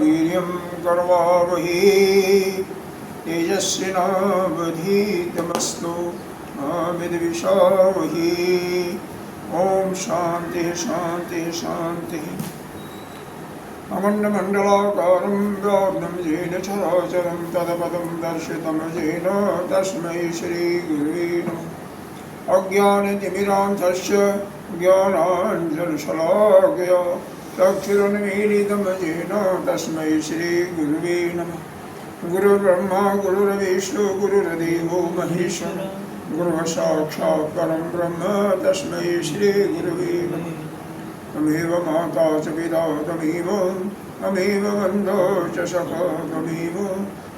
वीर्यं करवावहै तेजस्विनावधीतमस्तु मा विद्विषावहै। ओम शांति शांति शांति। अखण्डमण्डलाकारं व्याप्तं येन चराचरं तत्पदं दर्शितं येन तस्मै श्रीगुरुवे नमः। अज्ञानतिमिरान्धस्य ज्ञानाञ्जनशलाकया चक्षुरुन्मीलितं येन तस्मै श्रीगुरुवे नमः। गुरुर्ब्रह्मा गुरुर्विष्णु गुरुर्देवो महेश्वर गुरुः साक्षात् परं ब्रह्म तस्मै श्रीगुरुवे नमः। तमेव माता च पिता तमेव बन्धो च सखा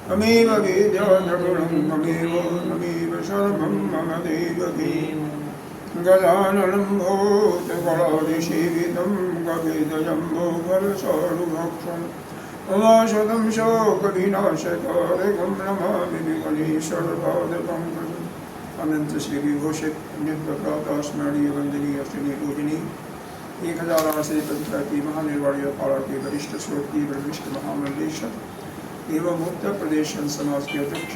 तमेव वेद्या च गुरुं तमेव सर्वं मम देवकी। गजाननं भूतगणाधिसेवितं गभीरजम्बोफलसारुभक्षम् उमाशतं शोकविनाशकारकं नमामि विघ्नेश्वरपादपङ्कजम्। अनंत श्री विभूषित नित्य प्रातः स्मरणीय वंदनीय श्री पूजनी 1008 से पंचायती महानिर्वाणी पाड़ा के वरिष्ठ श्रोती वरिष्ठ महामंडलेश्वर एवं उत्तर प्रदेश समाज के अध्यक्ष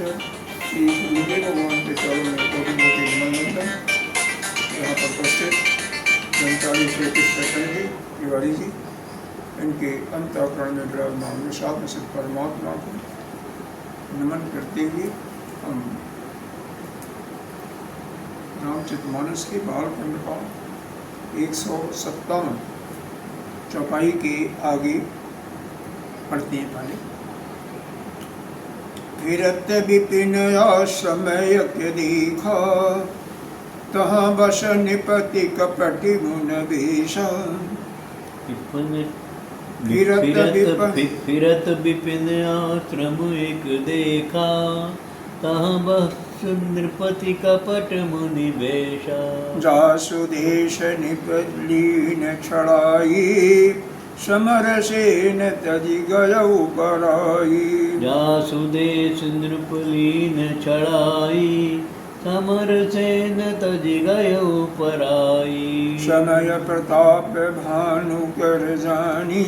श्री गुरुदेव भगवान के चरणों में कोटि कोटि नमन। यहाँ पर उपस्थित जनताली श्री कृष्ण जी तिवारी जी, इनके अंतःकरण में विराजमान सात सिद्ध परमात्मा को नमन करते हुए हम रामचरितमानस के बालखंड का 157 चौपाई के आगे पढ़ते हैं। पहले फिरत विपिन आश्रमय के देखा तहाँ बस निपति कपटि मुन वेशा। फिरत विपिन आश्रम एक देखा तहाँ बस नृपति कपट मुनि वेशा। जासु देश निपलीन छड़ाई समरसेन तजि गयौ पराई। जासु देश नृपलीन छड़ाई समरसेन तजि गयौ पराई। समय प्रताप भानु कर जानी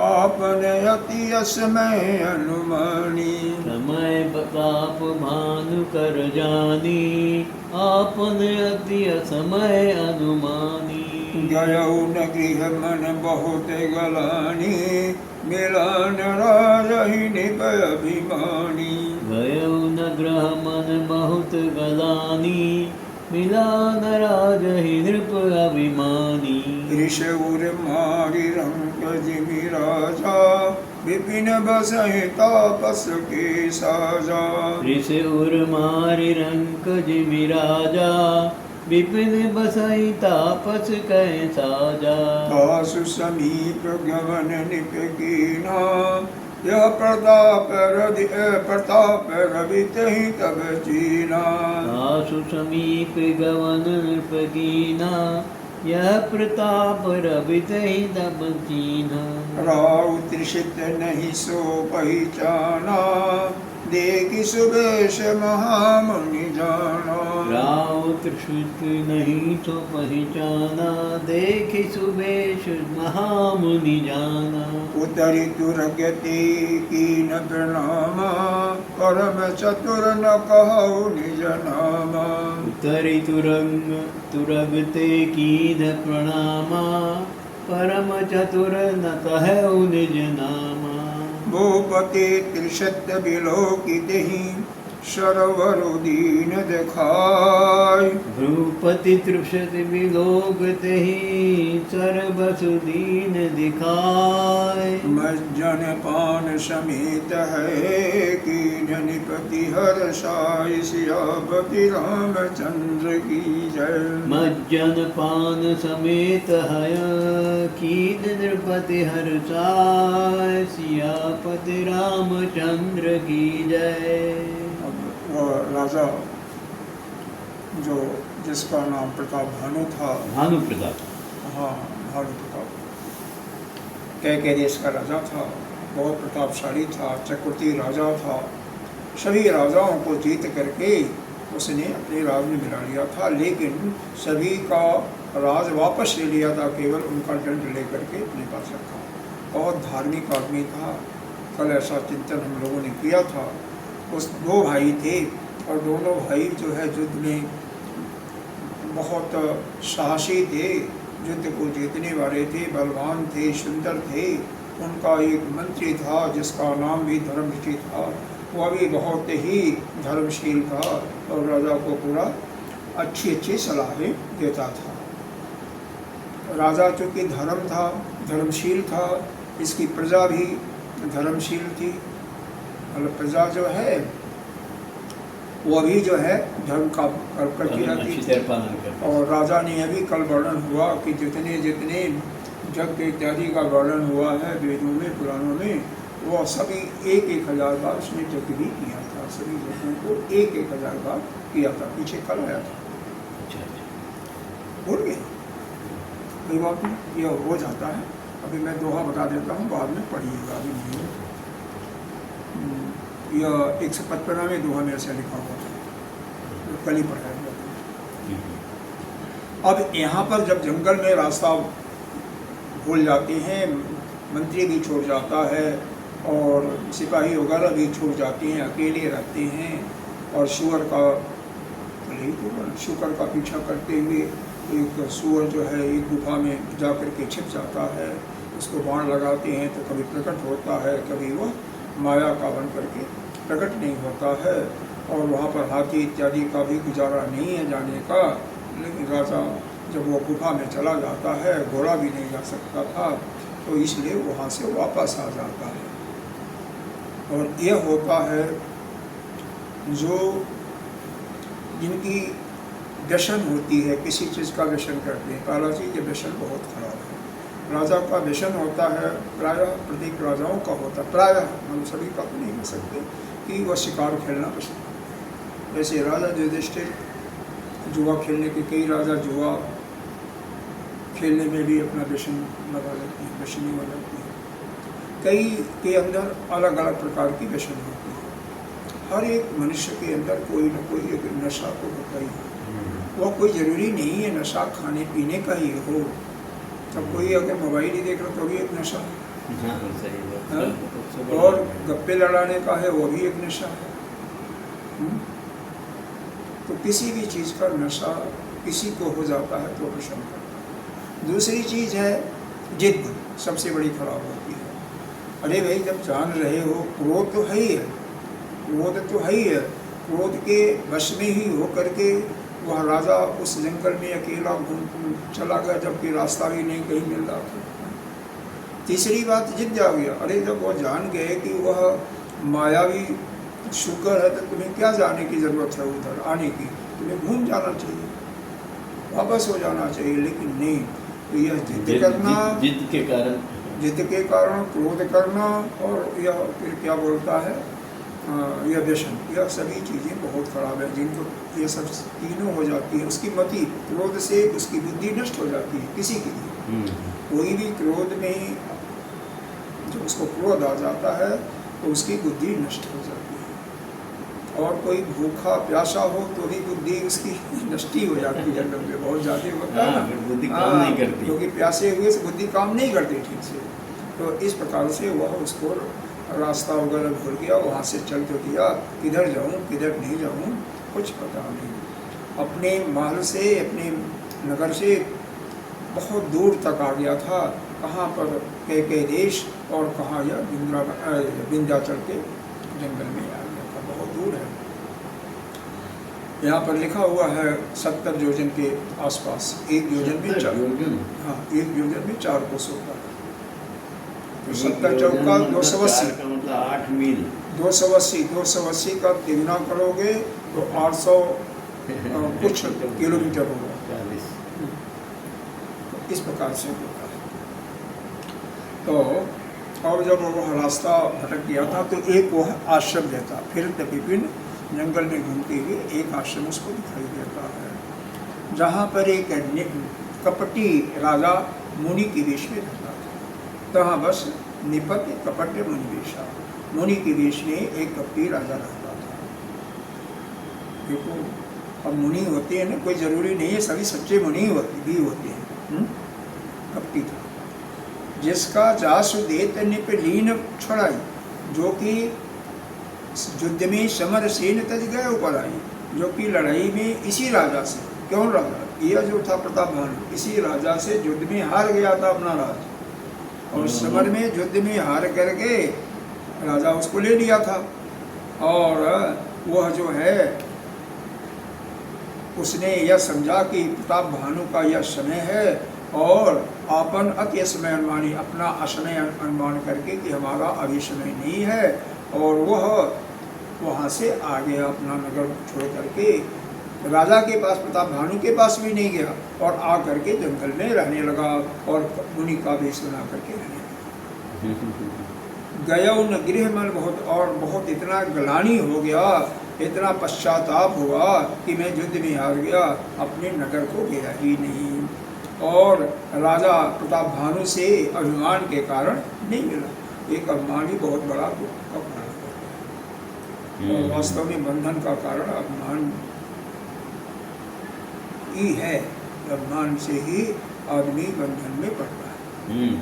आपने अति असमय अनुमानी। समय प्रताप भानु कर जानी आपने अति असमय अनुमानी। गयौ न गृह मन बहुत गलानी मिलन राजहि निपय अभिमानी। गयौ न ग्रह मन बहुत गलानी मिलान राजहि नृप अभिमानी। ऋषउर मारि रंक जिमि राजा विपिन बसहि तापस के साजा। ऋषउर मारि रंक जिमि राजा विपिन बसहि तापस कै साजा। तासु समीप गमन निप कीना यह प्रताप रवितहि तब चीना। तासु समीप गवन नृप कीना यह प्रताप रवितहि तब चीना। राउ त्रिषित नहीं सो पहचाना देखि सुबेश महामुनि जाना। राव त्रिषित नहीं तो पहचाना देखि सुबेश महामुनि जाना। उतरि तुरगति कीन प्रणामा परम चतुर न कहु निज नामा। उतरि तुरगते कीन प्रणामा परम चतुर न कहु निज नामा। भूपति त्रिशत विलोकितहि सरवरु दीन देखाय। भूपति त्रिशत विलोकितहि सरवरु दीन दिखाय। मज्जन पान समेत है कीन निपति हर्षाय सियापति रामचंद्र की जय। मज्जन पान समेत है कीन नृपति हर्षाय सियापति रामचंद्र की जय। राजा जो जिसका नाम प्रताप भानु था, भानु प्रताप, हाँ भानु प्रताप कैके देश का राजा था, बहुत प्रतापशाली था, चक्रवर्ती राजा था। सभी राजाओं को जीत करके उसने अपने राज में मिला लिया था, लेकिन सभी का राज वापस ले लिया था, केवल उनका दंड लेकर के अपने पास रखा। बहुत धार्मिक आदमी था, कल ऐसा चिंतन हम लोगों ने किया था। उस 2 भाई थे और दोनों भाई जो है युद्ध में बहुत साहसी थे, युद्ध को जीतने वाले थे, बलवान थे, सुंदर थे। उनका एक मंत्री था जिसका नाम भी धर्मऋषि था, वह भी बहुत ही धर्मशील था और राजा को पूरा अच्छी सलाहें देता था। राजा चूँकि धर्म था, धर्मशील था, इसकी प्रजा भी धर्मशील थी। मतलब प्रजा जो है वो भी जो है धर्म का करती रहती थी। और राजा ने यह भी कल वर्णन हुआ कि जितने जितने यज्ञ इत्यादि का वर्णन हुआ है वेदों में, पुराणों में, वो सभी 1,000 बार उसने यज्ञ भी किया था। सभी यज्ञों को 1,000 बार किया था। पीछे कल आया था, भूल गए कोई बात नहीं, यह हो जाता है। अभी मैं दोहा बता देता हूँ, बाद में पढ़िएगा, अभी नहीं। यह 155वें दोहा में ऐसे लिखा हुआ था, कल ही पढ़ाया गया था। अब यहाँ पर जब जंगल में रास्ता भूल जाते हैं, मंत्री भी छोड़ जाता है और सिपाही वगैरह भी छोड़ जाते हैं, अकेले रहते हैं और शुकर का पीछा करते हुए एक सुअर जो है एक गुफा में जा कर के छिप जाता है। उसको बाण लगाते हैं तो कभी प्रकट होता है, कभी वह माया का बन करके प्रकट नहीं होता है। और वहाँ पर हाथी इत्यादि का भी गुजारा नहीं है जाने का, लेकिन राजा जब वो गुफा में चला जाता है, घोड़ा भी नहीं जा सकता था, तो इसलिए वहाँ से वापस आ जाता है। और यह होता है जो जिनकी व्यसन होती है, किसी चीज़ का व्यसन करते हैं। काला जी ये व्यसन बहुत खराब है। राजा का व्यसन होता है, प्रायः प्रत्येक राजाओं का होता है, प्रायः हम सभी का तो नहीं कह सकते, कि वह शिकार खेलना पसंद। जैसे राजा युधिष्ठिर जुआ खेलने के, कई राजा जुआ खेलने में भी अपना व्यसन लगा लेते हैं, व्यसनी हो जाती है। कई के अंदर अलग अलग प्रकार की व्यसन होती है। हर एक मनुष्य के अंदर कोई न कोई एक नशा तो होता ही है। वह कोई ज़रूरी नहीं है नशा खाने पीने का ही हो। तब कोई अगर मोबाइल ही देख रहा तो भी एक नशा है, और गप्पे लड़ाने का है वो भी एक नशा है। तो किसी भी चीज़ का नशा किसी को हो जाता है तो पसंद करता है। दूसरी चीज़ है जिद, सबसे बड़ी खराब होती है। अरे भाई जब जान रहे हो, क्रोध तो है ही है, क्रोध तो है ही है, क्रोध के वश में ही हो करके वह राजा उस जंगल में अकेला घूम चला गया, जबकि रास्ता भी नहीं कहीं मिल रहा था। तीसरी बात जिद आ गया। अरे जब वह जान गए कि वह मायावी शुक्र है, तो तुम्हें क्या जाने की ज़रूरत है उधर आने की, तुम्हें घूम जाना चाहिए, वापस हो जाना चाहिए। लेकिन नहीं, तो यह जिद करना, जिद के कारण क्रोध करना, और यह फिर क्या बोलता है, यह व्यसन, यह सभी चीज़ें बहुत ख़राब है। जिनको ये सब तीनों हो जाती है, उसकी मति क्रोध से उसकी बुद्धि नष्ट हो जाती है। किसी की कोई भी क्रोध में जब उसको क्रोध आ जाता है तो उसकी बुद्धि नष्ट हो जाती है। और कोई भूखा प्यासा हो तो भी बुद्धि उसकी नष्ट ही हो जाती है। जब बहुत ज़्यादा होता है ना, बुद्धि काम नहीं करती, क्योंकि प्यासे हुए से बुद्धि काम नहीं करती ठीक से। तो इस प्रकार से वह उसको रास्ता वगैरह भूल गया, वहाँ से चल तो दिया, किधर जाऊँ किधर नहीं जाऊँ कुछ पता नहीं। अपने महल से, अपने नगर से बहुत दूर तक आ गया था। कहाँ पर के देश और कहाँ यह विंध्याचल के जंगल में आ गया था, बहुत दूर है। यहाँ पर लिखा हुआ है 70 योजन के आसपास। एक योजन में 4, हाँ, एक योजन में 4 कोस होता है। तो 70 चौका 280, 8 मील, 280 का 3 करोगे तो 800 कुछ किलोमीटर होगा। तो इस प्रकार से होता है। तो और जब वह रास्ता भटक गया था तो एक वह आश्रम देता, फिर विभिन्न जंगल में घूमते हुए एक आश्रम उसको दिखाई देता है, जहाँ पर एक कपटी राजा मुनि के वेश में रहता था। तहाँ बस निपट कपट मुनिवेशा, मुनि के वेश में एक कपटी राजा रहता था। देखो अब मुनि होते हैं ना, कोई ज़रूरी नहीं है सभी सच्चे मुनि भी होते हैं। कपटी था जिसका जासु देत निप लीन छुड़ाई, जो कि युद्ध में समर सेन तज गए ऊपर आई, जो कि लड़ाई में इसी राजा से, कौन राजा, यह जो था प्रताप भानु, इसी राजा से युद्ध में हार गया था अपना राज, और समर में युद्ध में हार करके राजा उसको ले लिया था। और वह जो है उसने यह समझा कि प्रताप भानु का यह समय है, और अपन अति समय अनुमानी, अपना असमय अनुमान करके कि हमारा अभी समय नहीं है, और वह वहाँ से आ गया अपना नगर छोड़ करके, राजा के पास, प्रताप भानु के पास भी नहीं गया, और आ करके जंगल में रहने लगा और मुनि का वेश बना करके रहने लगा। गया न गृह मन बहुत, और बहुत इतना ग्लानि हो गया, इतना पश्चाताप हुआ कि मैं युद्ध में हार गया, अपने नगर को गया ही नहीं, और राजा प्रताप भानु से अभिमान के कारण नहीं मिला। एक अभिमान ही बहुत बड़ा दुख का कारण है, और वास्तव में बंधन का कारण अभिमान ही है, अभिमान से ही आदमी बंधन में पड़ता है।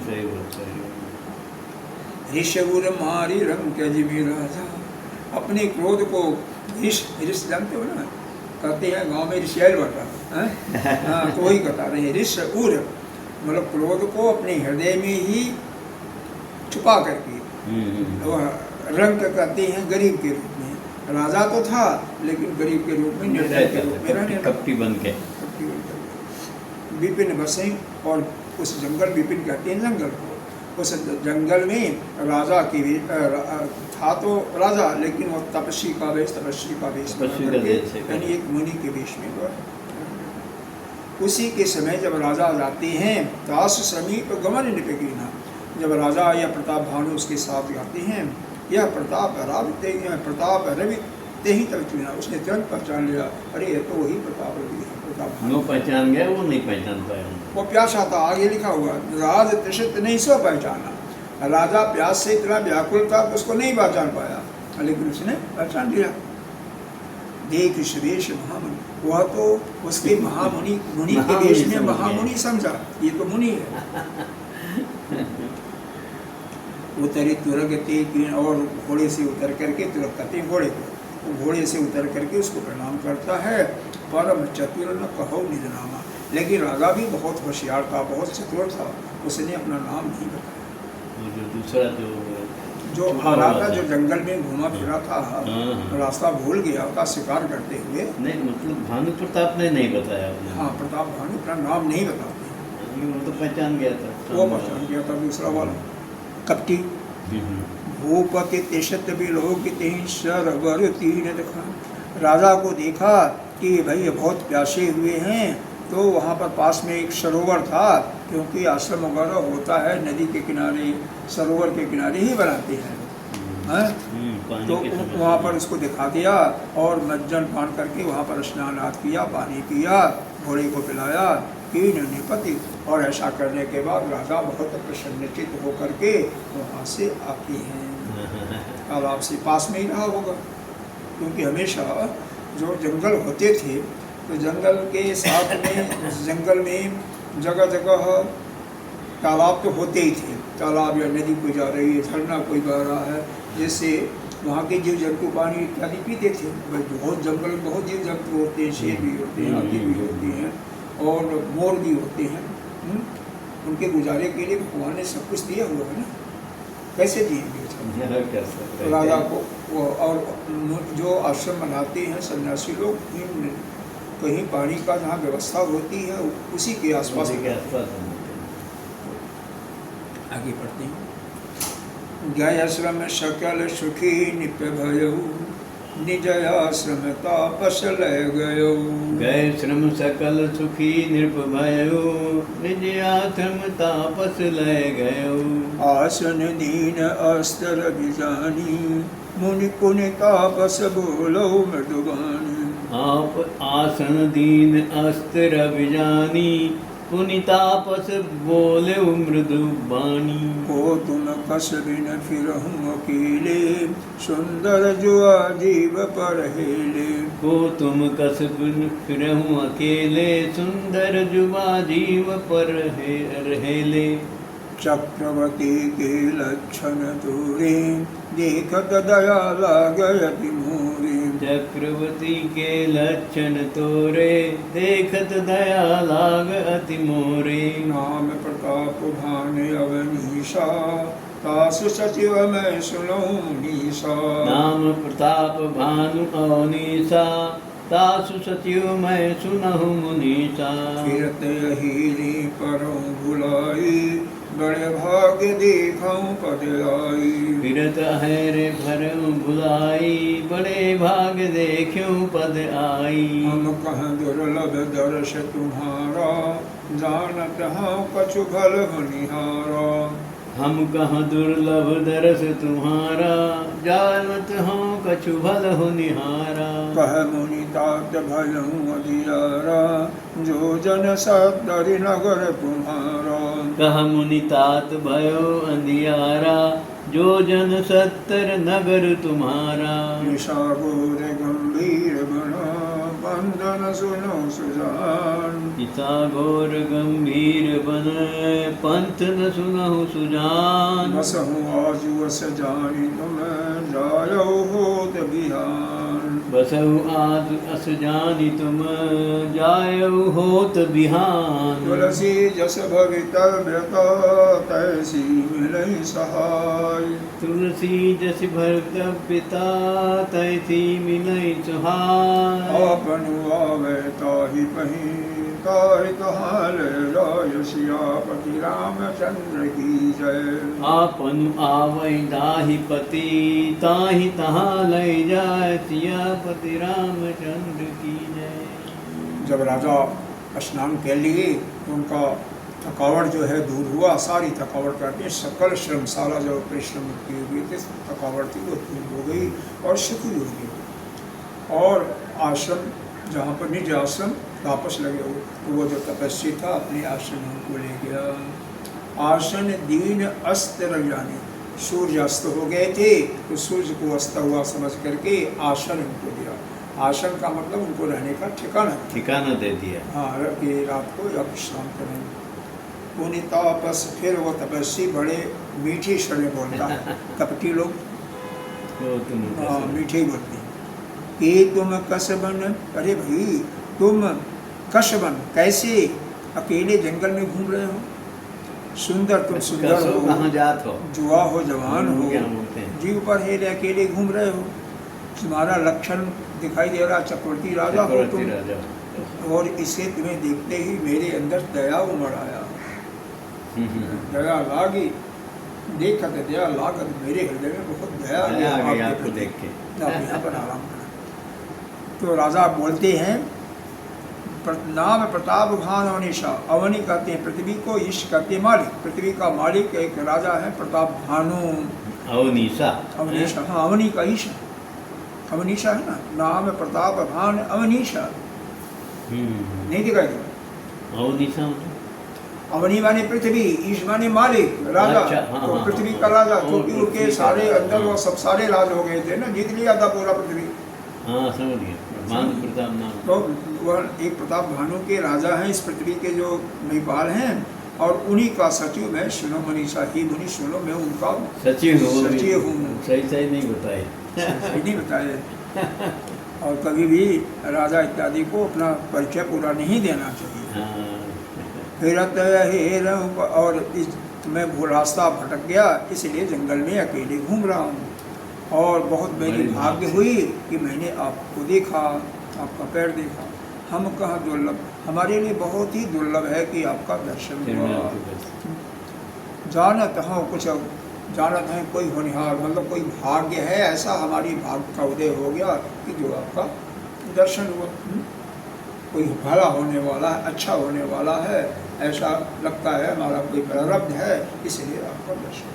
सही बात, सही बात। ऋषगुर मारी रंग के जिमी राजा, अपने क्रोध को ऋष जानते हो ना, कहते हैं गांव में ऋषियल बटा, हाँ तो वही कहता रहे, ऋष उर मतलब क्रोध को अपने हृदय में ही छुपा करके, तो रंग कहते हैं गरीब के रूप में, राजा तो था लेकिन गरीब के रूप में, निर्दय के रूप में रहने लगा, कपटी बन के। विपिन बसे, और उस जंगल, विपिन कहते हैं जंगल को, उस जंगल में राजा की था तो राजा, लेकिन वो तपस्वी का वेश यानी एक मुनि के वेश में हुआ। उसी के समय जब राजा जाते हैं, दास समीप गमन निपकीना, जब राजा या प्रताप भानु उसके साथ जाते हैं, यह प्रताप रवि ते ही तक चुना, उसने तुरंत पहचान लिया, अरे ये तो वही प्रताप रवि है, प्रताप भानु पहचान गया, वो नहीं पहचान पाया, वो प्यासा था, आगे लिखा हुआ राज त्रिषित नहीं सो पहचाना, राजा प्यास से इतना व्याकुल था कि उसको नहीं पहचान पाया, लेकिन उसने पहचान लिया। देख सुरेश महामुनि, वह तो उसके महामुनि, मुनि के वेश में महामुनि समझा, ये तो मुनि है। उतरे तुरगते, और घोड़े से उतर करके, तुरगते घोड़े को, घोड़े से उतर करके उसको प्रणाम करता है। परम चतुर न कहो निज नामा, लेकिन राजा भी बहुत होशियार था, बहुत चतुर था, उसने अपना नाम नहीं बताया। जो दूसरा जो आ रहा था, जो जंगल में घूमा फिरा था, रास्ता भूल गया था शिकार करते हुए। नहीं, मतलब भानु प्रताप ने नहीं बताया। हाँ, प्रताप भानु अपना नाम नहीं बताते, वो तो पहचान गया था, वो पहचान गया था दूसरा वाला कपटी। भूपति तिशत बिलोक सरवर तीन देखा, राजा को देखा कि भाई ये बहुत प्यासे हुए हैं, तो वहाँ पर पास में एक सरोवर था, क्योंकि आश्रम वगैरह होता है नदी के किनारे, सरोवर के किनारे ही बनाते हैं, तो वहाँ पर उसको दिखा दिया, और मज्जन पान करके वहाँ पर स्नान आदि किया, पानी पिया, घोड़े को पिलाया, कीन निपति, और ऐसा करने के बाद राजा बहुत प्रसन्नचित होकर के वहाँ से आते हैं। तालाब से पास में ही रहा होगा, क्योंकि हमेशा जो जंगल होते थे, तो जंगल के साथ में, जंगल में जगह जगह तालाब तो होते ही थे, तालाब या नदी कोई जा रही है, झरना कोई बह रहा है, जैसे वहाँ के जीव जंतु पानी इत्यादि पीते थे। बहुत जंगल में बहुत जीव जंतु होते हैं, शेर भी होते हैं, हाथी भी होते हैं, और मोर भी होते हैं। उनके गुजारे के लिए भगवान ने सब कुछ दिया हुआ है ना, कैसे दिएंगे तो राजा को वो। और जो आश्रम बनाते हैं सन्यासी लोग, कहीं पानी का जहाँ व्यवस्था होती है उसी के आसपास आगे बढ़ते हैं। गय श्रम सकल सुखी निप भयऊ, निज आश्रम तापस लय गयो। गए श्रम सकल सुखी नृप भयऊ, निज आश्रम तापस लय गयो। आसन दीन अस्तर बिजानी, मुनि पुनि तापस बोलो मृदुबानी। आप आसन दीन अस्त्र बिजानी, पुनि तापस बोले मृदु बानी। को तुम कस बिन फिरहूँ अकेले, सुंदर जुआ जीव पर हेले। को तुम कस बिन फिरहूँ अकेले, सुंदर जुआ जीव पर हेले। चक्रवर्ती के लक्षण तोरे, देखत दया लागयति मोरे। चक्रवर्ती के लक्षण तोरे, देखत दया लाग अति मोरे। नाम प्रताप भान अवनीशा, तासु सचिव मैं सुनऊं मुनीसा। नाम प्रताप भानु अवनीसा, तासु सचिव मैं सुनहु मुनीसा। फिरत हीरी परऊं भुलाई, बड़े भाग्य देखऊं पद आई। फिरत हैरे भरऊं भुलाई, बड़े भाग देख्यूं पद आई। हम कहाँ दुर्लभ दर्श तुम्हारा, जानत हाँ कछु भल निहारा। हम कहाँ दुर्लभ दरस तुम्हारा, जानत हूँ कछु भल हो निहारा। कह मुनि तात भयऊं अधियारा, जो जन सत्तरि नगर तुम्हारा। कह मुनि तात भयो अंधियारा, जो जन सत्तर नगर तुम्हारा। निशा घोर गंभीर बना, बंधन सुनो सुजान। पिता घोर गंभीर बन, पंथ न सुनहु सुजान। बसहु आजु अस जानी तुम, जायो होत बिहान। बसहु आज अस जानी तुम, जायऊ होत बिहान। तुलसी जस भवितव्यता, तैसी मिलई सहाय। तुलसी जस भरत पिता, तैसी मिलई सुहाय। आपनु आवे ताहि पही, ताहि कहाँ ले जाय। सियापति रामचंद्र की जय। आपनु आवै दाहि पति, ताहि तहाँ लय जाय। सियापति रामचंद्र की जय। जब राजा स्नान के लिए उनका थकावट जो है दूर हुआ, सारी थकावट करके सकल श्रमशाला जो परिश्रम की हुई थी, थकावट थी वो दूर हो गई और सुखी हो गई। और आश्रम जहाँ पर निज आश्रम वापस लगे हो, तो वो जो तपस्वी था अपने आश्रम को ले गया। आसन दीन अस्त रजाने, सूर्य अस्त हो गए थे तो सूर्य को अस्त हुआ समझ करके आसन उनको दिया। आसन का मतलब उनको रहने का ठिकाना दे दिया। हाँ, कि रात को या विश्राम करें। पुनि तापस, फिर वो तपस्वी बड़े मीठी स्वर में बोलता है। कपटी लोग मीठे ही बोलते हैं कि तुम कसबन, अरे भाई तुम कसबन कैसे अकेले जंगल में घूम रहे हो। सुंदर तुम सुंदर हो, कहाँ जात हो, जुआ हो, जवान हो, क्या बोलते हैं, जीव पर है अकेले घूम रहे हो। तुम्हारा लक्षण दिखाई दे रहा, चक्रवर्ती राजा हो तुम। और इसे तुम्हें देखते ही मेरे अंदर दया उमड़ आया। दया लागी, देखत दया लागत, मेरे हृदय में बहुत दया आ गई आपको देख के। आप यहाँ पर आराम करें। तो राजा बोलते हैं, नाम प्रताप भान अवनीशा। अवनी कहते हैं पृथ्वी को, ईश कहते हैं मालिक। पृथ्वी का मालिक एक राजा है प्रताप भानु अवनीशा। अवनीशा, हाँ अवनी का ईश, अवनीशा है ना। नाम प्रताप भान अवनीशा, नहीं दिखाई दे। अवनीशा अवनी माने पृथ्वी, ईश माने मालिक, राजा। अच्छा, हाँ, तो हाँ, पृथ्वी हाँ, का राजा, हाँ, क्योंकि हाँ, उनके पृथ्वी सारे का, अंदर वो हाँ। सब सारे राज हो गए थे ना, जीत लिया था पूरा पृथ्वी। हाँ समझ गया, भानु प्रताप नाम। तो वह एक प्रताप भानु के राजा हैं इस पृथ्वी के, जो महिपाल हैं। और उन्हीं का सचिव मैं, सुनो मनीषा ही मुनि सुनो, मैं उनका सचिव हूँ। सही नहीं बताए। सही नहीं बताए। और कभी भी राजा इत्यादि को अपना परिचय पूरा नहीं देना चाहिए। हाँ। फिरत हेर, और मैं भूल रास्ता भटक गया, इसलिए जंगल में अकेले घूम रहा हूँ। और बहुत मेरी भाग्य हुई कि मैंने आपको देखा, आपका पैर देखा। हम कहाँ दुर्लभ, हमारे लिए बहुत ही दुर्लभ है कि आपका दर्शन हुआ। जानत हाँ कुछ जानत है कोई होनिहार, मतलब कोई भाग्य है ऐसा, हमारी भाग्य का उदय हो गया कि जो आपका दर्शन हुआ। कोई भला होने वाला है, अच्छा होने वाला है, ऐसा लगता है, हमारा कोई प्रारब्ध है, इसलिए आपका दर्शन।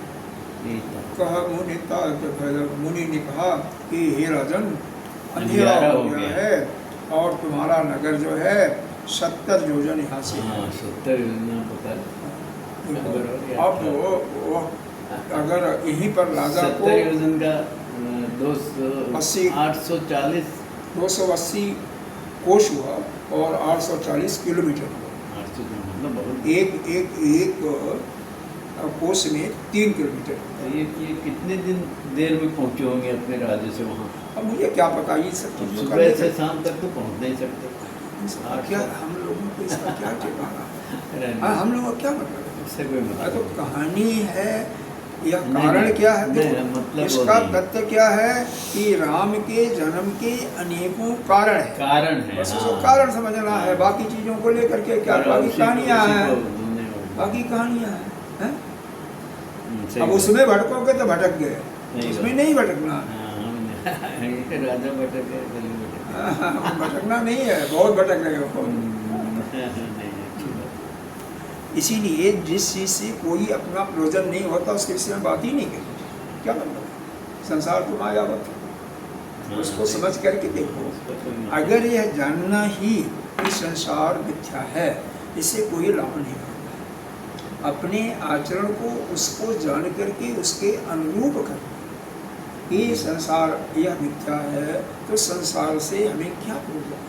कहा मुनि तात भय, मुनि ने कहा कि हे राजन, अंधेरा हो गया है और तुम्हारा नगर जो है 70 योजन यहाँ से। 70 योजन पता अब वो अगर यहीं पर राजा को 70 योजन का 280 840 280 कोश हुआ और 840 किलोमीटर हुआ। मतलब बहुत एक और कोस में 3 किलोमीटर। तो ये कितने दिन देर में पहुँचे होंगे अपने राज्य से वहाँ? अब मुझे क्या पता, ये सब चीज़ों का सुबह से शाम तक तो पहुँच नहीं सकते। इसका क्या, हम लोगों को इसका क्या ठिकाना है? रहने हाँ, हम लोगों का क्या मतलब है? उससे कोई मतलब तो कहानी है या नहीं, कारण नहीं, क्या है? नहीं, देखो, मतलब इसका वो नहीं। तथ्य क्या है कि राम के जन्म के अनेकों कारण है। कारण है, बस हाँ। उसको कारण समझना है, बाकी चीजों को लेकर के क्या, और बाकी उसी- कहानियां उसी हैं, को ढूंढने वाले। बाकी कहानियां हैं। सही अब बात। उसमें भटकोगे तो भटक गए, नहीं उसमें बात। नहीं भटकना। हाँ, ये राजा भटक गए, बलि भटक गए। हाँ, भटकना नहीं है, बहुत भटक रहे हो। नहीं, अच्छी बात। इसीलिए जिस चीज से कोई अपना प्रयोजन नहीं होता उसके विषय में बात ही नहीं करनी। क्या मतलब है? संसार तो मायावत है, हाँ, उसको समझ करके देखो। उसका कोई मतलब- अगर यह जानना ही कि संसार मिथ्या है, इससे कोई लाभ नहीं होगा। अपने आचरण को उसको जान करके उसके अनुरूप करना कि संसार यह मिथ्या है, तो संसार से हमें क्या प्रयोजन?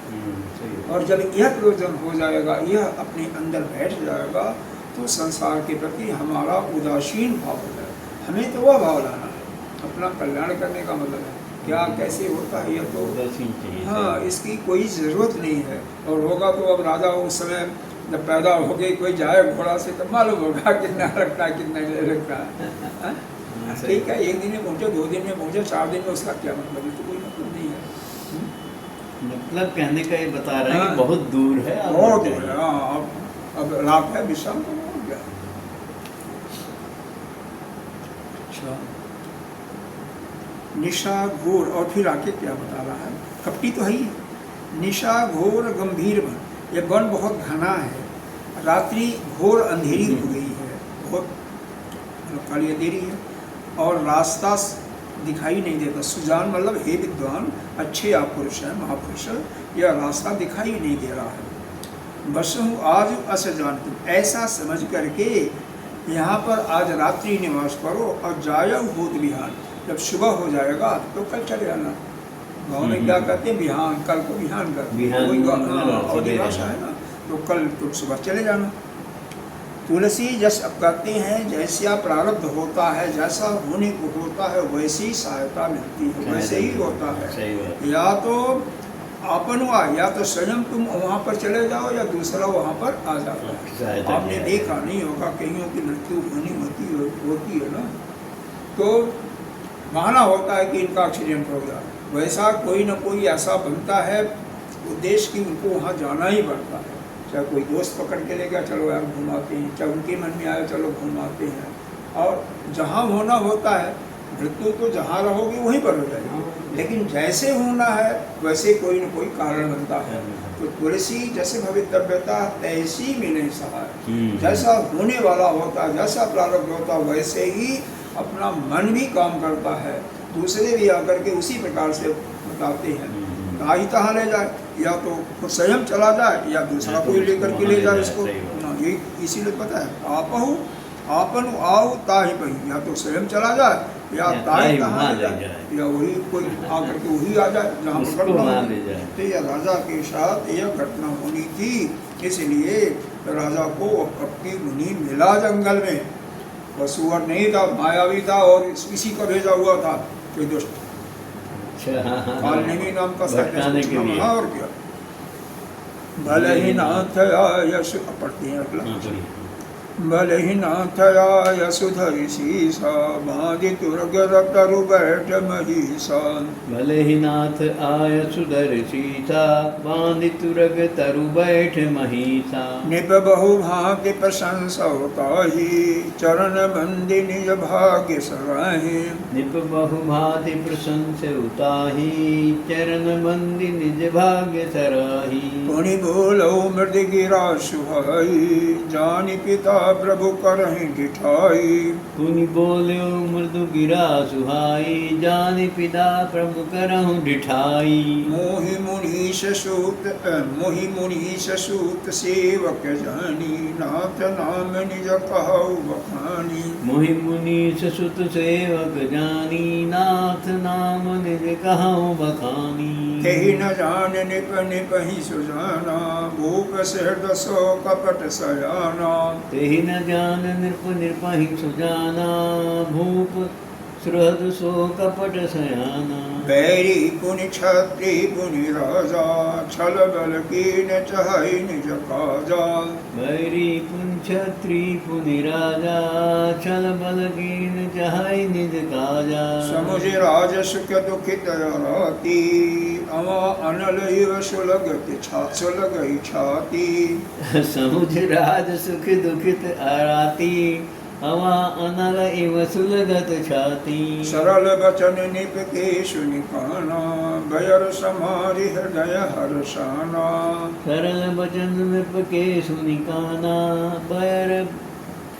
सही है। और जब यह प्रयोजन हो जाएगा, यह अपने अंदर बैठ जाएगा, तो संसार के प्रति हमारा उदासीन भाव हो जाएगा। हमें तो वह भाव लाना है, अपना कल्याण करने का मतलब है। क्या कैसे होता है यह तो उदासीन चाहिए। हाँ, इसकी कोई ज़रूरत नहीं है। और होगा तो अब राजा उस समय जब पैदा हो गई, कोई जाए घोड़ा से तो मालूम होगा कितना रखता है, कितना नहीं रखता है। हाँ? सही। ठीक है, 1 दिन में पहुँचे, 2 दिन में पहुँचे, 4 दिन में, उसका क्या मतलब है? तो कोई मतलब नहीं है। मतलब कहने का ये बता रहे हैं कि हाँ। बहुत दूर है, अब बहुत लौट दूर है। जाइए। हाँ, अब रात है, विश्राम तो हो गया। अच्छा, निशा घोर, और फिर आके क्या बता रहा है? कपटी तो है ही। निशा घोर गंभीर वन, ये वन बहुत घना है, रात्रि घोर अंधेरी हो गई है, बहुत काली अंधेरी है, और रास्ता दिखाई नहीं देता। सुजान मतलब हे विद्वान, अच्छे आप पुरुष हैं, महापुरुष, यह रास्ता दिखाई नहीं दे रहा है। बस हूँ आज अस जान, तुम ऐसा समझ करके यहाँ पर आज रात्रि निवास करो, और जाया भूत बिहान, जब सुबह हो जाएगा तो कल चले जाना। गाँव में क्या कहते हैं, बिहान, कल को बिहान करते हैं, बिहान वही मतलब और सवेरे भाषा है ना, तो कल तुम सुबह चले जाना। तुलसी जस अब कहते हैं, जैसा प्रारब्ध होता है, जैसा होने को होता है, वैसी सहायता मिलती है, वैसे ही होता है। सही बात। या तो आपन हुआ, या तो स्वयं तुम वहाँ पर चले जाओ, या दूसरा वहाँ पर आ जाता है। आपने देखा नहीं होगा, कईयों की मृत्यु होती है ना, तो बहाना होता है कि इनका एक्सीडेंट हो गया। वैसा कोई ना कोई ऐसा बनता है उद्देश्य कि उनको वहाँ जाना ही पड़ता है। चाहे कोई दोस्त पकड़ के ले गया, चलो यार घुमाते हैं, चाहे उनके मन में आया, चलो घुमाते हैं। और जहाँ होना होता है, मृत्यु तो जहाँ रहोगे वहीं पर हो जाएगी, लेकिन जैसे होना है वैसे कोई न कोई कारण बनता है। तो तुलसी जैसे भवितव्यता तैसी में नहीं सहाय, जैसा होने वाला होता है, जैसा प्रारब्ध होता है, वैसे ही अपना मन भी काम करता है। दूसरे भी आकर के उसी प्रकार से बताते हैं, कहीं तहाँ ले जाए, या तो खुद स्वयं चला जाए, या दूसरा कोई लेकर के ले जाए इसको। ये इसीलिए पता है, आपहु आपन आओ ताहि पही, या तो स्वयं चला जाए, या ताहि तहाँ ले जाए, या वही कोई आकर के वही आ जाए जहाँ पर घटना होनी। तो यह राजा के साथ यह घटना होनी थी, इसलिए राजा को अपनी मुनि मिला जंगल में। वह सुअर नहीं था, मायावी था, और इसी का भेजा हुआ था कोई दुष्ट, कालनेमी नाम का भटकाने के लिए। और क्या। भले ही नाथ आय पढ़ते हैं अगला। भले ही नाथ आय सुधरि शीसा, बांधि तुरग तरु बैठ महिषा। भले ही नाथ आय सुधर सीसा, बांधि तुरग तरु बैठ महिषा। निप बहु भाग्य प्रशंसा ताहि, चरण बंदि निज भाग्य सराहि। निप बहु भांति प्रशंस उताहि, चरण बंदि निज भाग्य सराहि। पुनि बोलो मृद गिरा सुहाई, जानि पिता प्रभु करहि डिठाई। पुनि बोल्यो मृदु गिरा सुहाई, जानि पिता प्रभु करहु डिठाई। मोहि मुनीश सूत सेवक जानी, नाथ नाम निज कहु बखानी। मोहि मुनीश सुत सेवक जानी, नाथ नाम निज कहु बखानी। कही न जान निप निपहि सुजाना, भूप सहृद सो कपट सयाना। तेहि ही न जान नृप नृपहि सुजाना भूप सुहृद सो कपट सयाना। बैरी पुनि छत्री पुनि राजा छल बल कीन चहै निज काजा। बैरी पुनि छत्री पुनि राजा छल बल कीन चहै निज काजा। समुझ राजस के दुखित राती अवा अनल इव सुलगति सुलगई छाती। समुझ राज सुख दुखित आराती अवा अनल इव सुलगत छाती। सरल बचन निप के सुनिकाना बयर समारि हृदय हर्षाना। सरल बचन निप के सुनिकाना बयर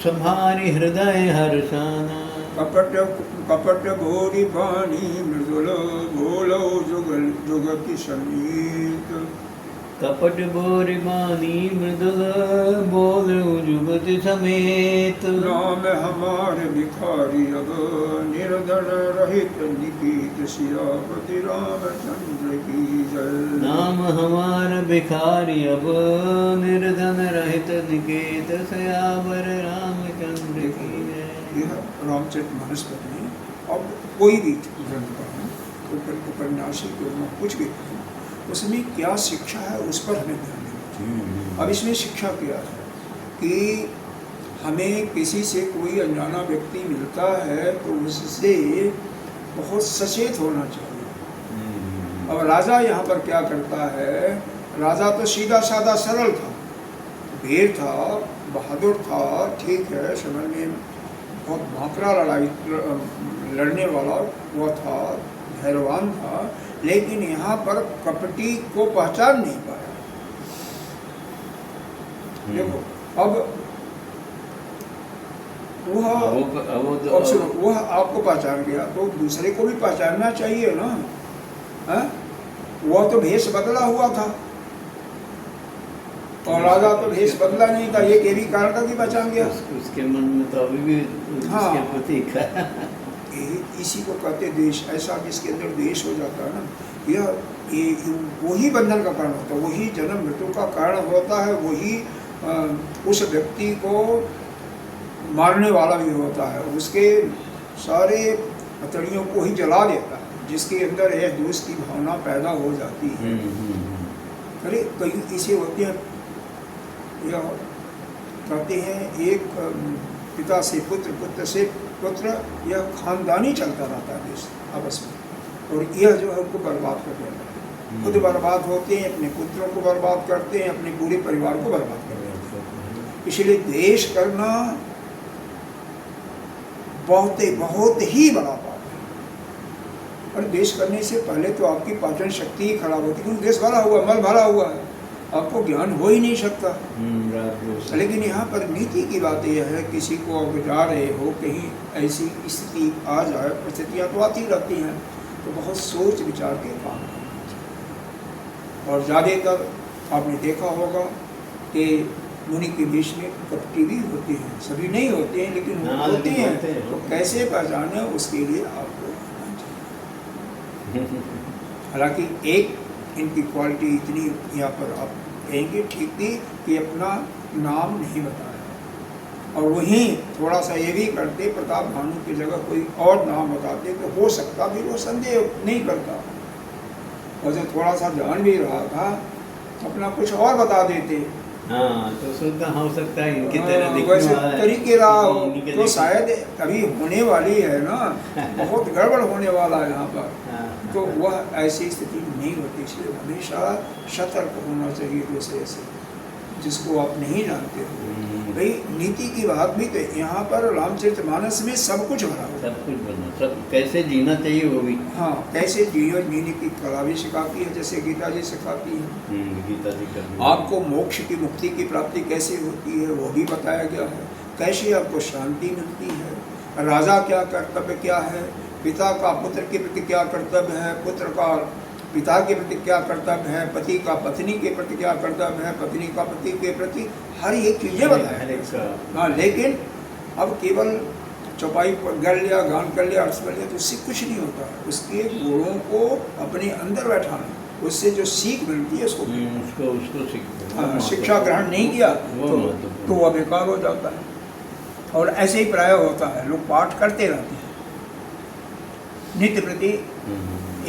समारि हृदय हर्षाना। कपट कपट भोरी बानी मृदुल बोलो जुगल जुगति समीत। कपट बोरि बानी मृदुल बोल जुगति समेत। नाम हमारे भिखारी अब निर्धन रहित निकीत सियापति रामचंद्र की जय। नाम हमार भिखारी अब निर्धन रहित निकेत सयावर रामचंद्र की जय। यह रामचरितमानस पर नहीं, अब कोई भी ग्रंथ पढ़ें, उपन्यासी को कुछ भी पढ़ें, उसमें क्या शिक्षा है उस पर हमें ध्यान देना चाहिए। अब इसमें शिक्षा क्या है कि हमें किसी से कोई अनजाना व्यक्ति मिलता है तो उससे बहुत सचेत होना चाहिए। अब राजा यहाँ पर क्या करता है, राजा तो सीधा साधा सरल था, वीर था, बहादुर था, ठीक है, समय में बहुत भाखड़ा लड़ाई लड़ने वाला वो था, धैर्यवान था, लेकिन यहाँ पर कपटी को पहचान नहीं पाया। देखो अब वह आपको पहचान गया तो दूसरे को भी पहचानना चाहिए ना, है? वह तो भेष बदला हुआ था और राजा तो भेष बदला नहीं था, ये भी कारण था कि पहचान गया। उसके मन में तो अभी भी उसके प्रति इसी को कहते द्वेष। ऐसा जिसके अंदर द्वेष हो जाता है ना, यह वही बंधन का कारण होता है, वही जन्म मृत्यु का कारण होता है, वही उस व्यक्ति को मारने वाला भी होता है, उसके सारे हथेलियों को ही जला देता है, जिसके अंदर यह द्वेष की भावना पैदा हो जाती है। अरे कई ऐसे होते हैं, यह कहते हैं एक पिता से पुत्र, पुत्र से पुत्र, यह खानदानी चलता रहता है देश आपस में, और यह जो है उनको बर्बाद कर देता है। खुद बर्बाद होते हैं, अपने पुत्रों को बर्बाद करते हैं, अपने पूरे परिवार को बर्बाद कर देते हैं। इसलिए देश करना बहुत ही बड़ा पाप है। और देश करने से पहले तो आपकी पाचन शक्ति ही खराब होती है, क्योंकि देश भरा हुआ, मल भरा हुआ है, आपको ज्ञान हो ही नहीं सकता। लेकिन यहाँ पर नीति की बात यह है, किसी को आप जा रहे हो, कहीं ऐसी स्थिति आ जाए, परिस्थितियाँ तो आती रहती हैं, तो बहुत सोच विचार के काम करना चाहिए। और ज़्यादातर आपने देखा होगा कि मुनि के बीच में कपटी भी होते हैं, सभी नहीं होते हैं लेकिन होते हैं, तो कैसे पहचाने उसके लिए आपको आना चाहिए। हालांकि एक इनकी क्वालिटी इतनी यहाँ पर आप कहेंगे ठीक थी कि अपना नाम नहीं बताया, और वहीं थोड़ा सा ये भी करते, प्रताप भानु की जगह कोई और नाम बताते तो हो सकता भी वो संदेह नहीं करता, और जो थोड़ा सा जान भी रहा था अपना कुछ और बता देते। हाँ, तो सुनता हो सकता है इनकी तरह दिखने वैसे वाला है, तरीके रहा इनके तो शायद अभी होने वाली है ना, बहुत गड़बड़ होने वाला है यहाँ पर, तो वह ऐसी स्थिति नहीं होती। इसलिए हमेशा सतर्क होना चाहिए दूसरे से, जिसको आप नहीं जानते हो। भाई नीति की बात भी तो यहाँ पर रामचरितमानस में सब कुछ भरा हुआ, सब कुछ बना, सब कैसे जीना चाहिए वो भी। हाँ, कैसे जीवन जीने की कला भी सिखाती है, जैसे गीता जी सिखाती है। गीता जी का आपको मोक्ष की, मुक्ति की प्राप्ति कैसे होती है वो भी बताया गया है, कैसे आपको शांति मिलती है, राजा क्या कर्तव्य क्या है, पिता का पुत्र के प्रति क्या कर्तव्य है, पुत्र का पिता के प्रति क्या कर्तव्य है, पति का पत्नी के प्रति क्या कर्तव्य है, पत्नी का पति के प्रति, हर एक चीज़ें बताया। हाँ, लेकिन अब केवल चौपाई पर गर लिया, गान कर लिया, अर्थ कर लिया तो उससे कुछ नहीं होता। उसके गुणों को अपने अंदर बैठाना, उससे जो सीख मिलती है उसको उसको शिक्षा ग्रहण नहीं किया तो वह बेकार हो जाता है। और ऐसे ही प्राय होता है, लोग पाठ करते रहते हैं नित्य प्रति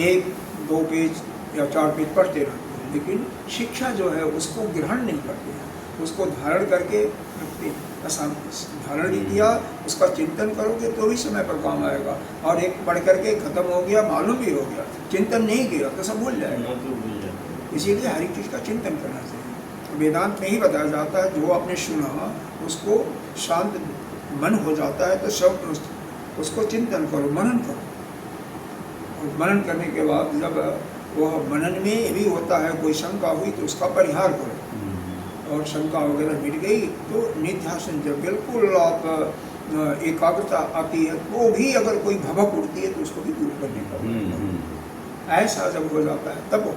1-2 पेज या 4 पेज पढ़ते रहते हैं, लेकिन शिक्षा जो है उसको ग्रहण नहीं करते हैं, उसको धारण करके रखते हैं। धारण नहीं किया, उसका चिंतन करोगे तो ही समय पर काम आएगा। और एक पढ़ करके खत्म हो गया, मालूम भी हो गया, चिंतन नहीं किया तो सब भूल जाएगा। इसीलिए हर एक चीज़ का चिंतन करना चाहिए। वेदांत में ही बताया जाता है, जो आपने सुना उसको शांत मन हो जाता है तो सब उसको चिंतन करो, मनन करो। और मनन करने के बाद जब वह मनन में भी होता है, कोई शंका हुई तो उसका परिहार करो, और शंका वगैरह मिट गई तो निध्यासन, जब बिल्कुल आप एकाग्रता आती है तो भी अगर कोई भवक उठती है तो उसको भी दूर करने का ऐसा जब हो जाता है तब वो।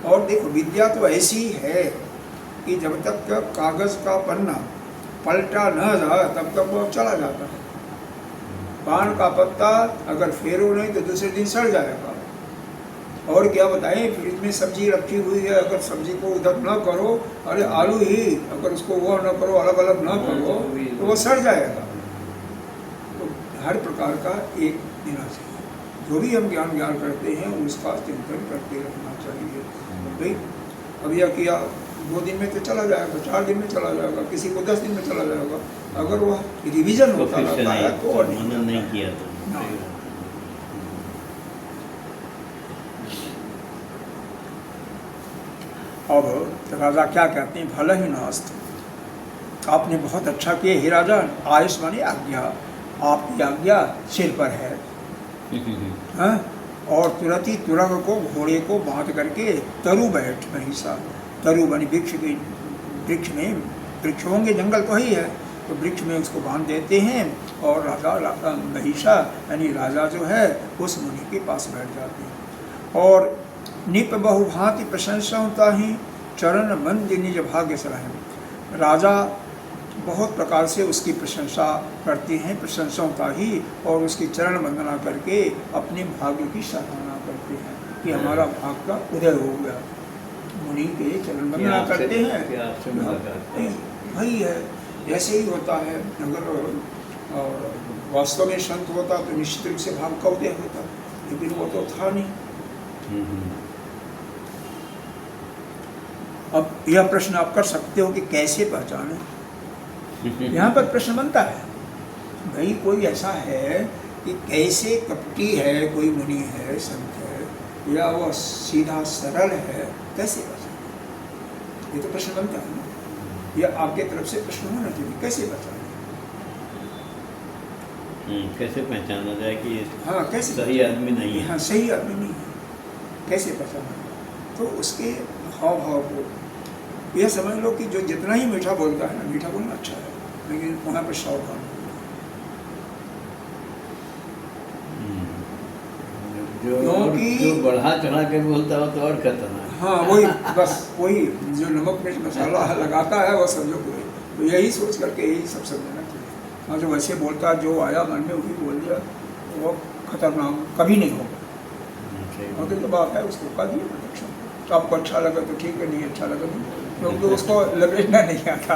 और देखो विद्या तो ऐसी है कि जब तक कागज का पन्ना पलटा न जाए तब तक वो चला जाता है। पान का पत्ता अगर फेरो नहीं तो दूसरे दिन सड़ जाएगा। और क्या बताएं, फ्रिज में सब्जी रखी हुई है, अगर सब्जी को उधर न करो, अरे आलू ही अगर उसको वो न करो, अलग अलग न करो तो वो सड़ जाएगा। तो हर प्रकार का एक देना चाहिए। जो भी हम ज्ञान करते हैं उसका चिंतन करते रहना चाहिए। भाई अब यह किया 2 दिन में तो चला जाएगा, 4 दिन में चला जाएगा, किसी को 10 दिन में चला जाएगा। अगर वह रिविजन होता रहता है तो और नहीं किया तो अब राजा क्या कहते हैं, भला ही नास्त, आपने बहुत अच्छा किया हे राजा। आयुष माने आज्ञा, आपकी आज्ञा सिर पर है। हाँ? और तुरंत ही तुरग को, घोड़े को बांध करके तरु बैठ महिषा, तरु बनी वृक्ष में वृक्ष होंगे, जंगल तो ही है, तो वृक्ष में उसको बांध देते हैं। और राजा महिषा यानी राजा जो है उस मुनि के पास बैठ जाते हैं। और निप बहुभांति प्रशंसा होता ही चरण बंद निज भाग्य सराहे। राजा बहुत प्रकार से उसकी प्रशंसा करते हैं, प्रशंसा होता ही, और उसकी चरण वंदना करके अपने भाग्य की सराहना करते हैं कि हमारा भाग्य का उदय हो गया। मुनि के चरण वंदना करते हैं, वही है। ऐसे ही होता है, अगर वास्तव में संत होता तो निश्चित रूप से भाग्य का उदय होता, लेकिन वो तो था नहीं। अब यह प्रश्न आप कर सकते हो कि कैसे पहचाने। यहाँ पर प्रश्न बनता है, भाई कोई ऐसा है कि कैसे कपटी है, कोई मुनि है, संत है, या वो सीधा सरल है, कैसे पहचाने? ये तो प्रश्न बनता है ना, या आपके तरफ से प्रश्न होना चाहिए, कैसे पहचाने? कैसे पहचाना जाए कि हाँ कैसे सही आदमी नहीं है? हाँ सही आदमी नहीं है, कैसे पहचाना? तो उसके हाव भाव को यह समझ लो कि जो जितना ही मीठा बोलता है ना, मीठा बोलना अच्छा है, लेकिन वहाँ पर सावधान जो बढ़ा चढ़ा के बोलता हो तो और खतरनाक। हाँ वही, बस वही जो नमक मिर्च मसाला लगाता है वो समझो कोई, तो यही सोच करके यही सब समझना चाहिए। हाँ जो वैसे बोलता है, जो आया मन में वही बोल दिया, वो खतरनाक कभी नहीं होगा। और तो बात है उसको का दिए प्रोटेक्शन, तो आपको अच्छा लगा तो ठीक है, नहीं अच्छा लगा नहीं, क्योंकि उसको लपेटना नहीं आता।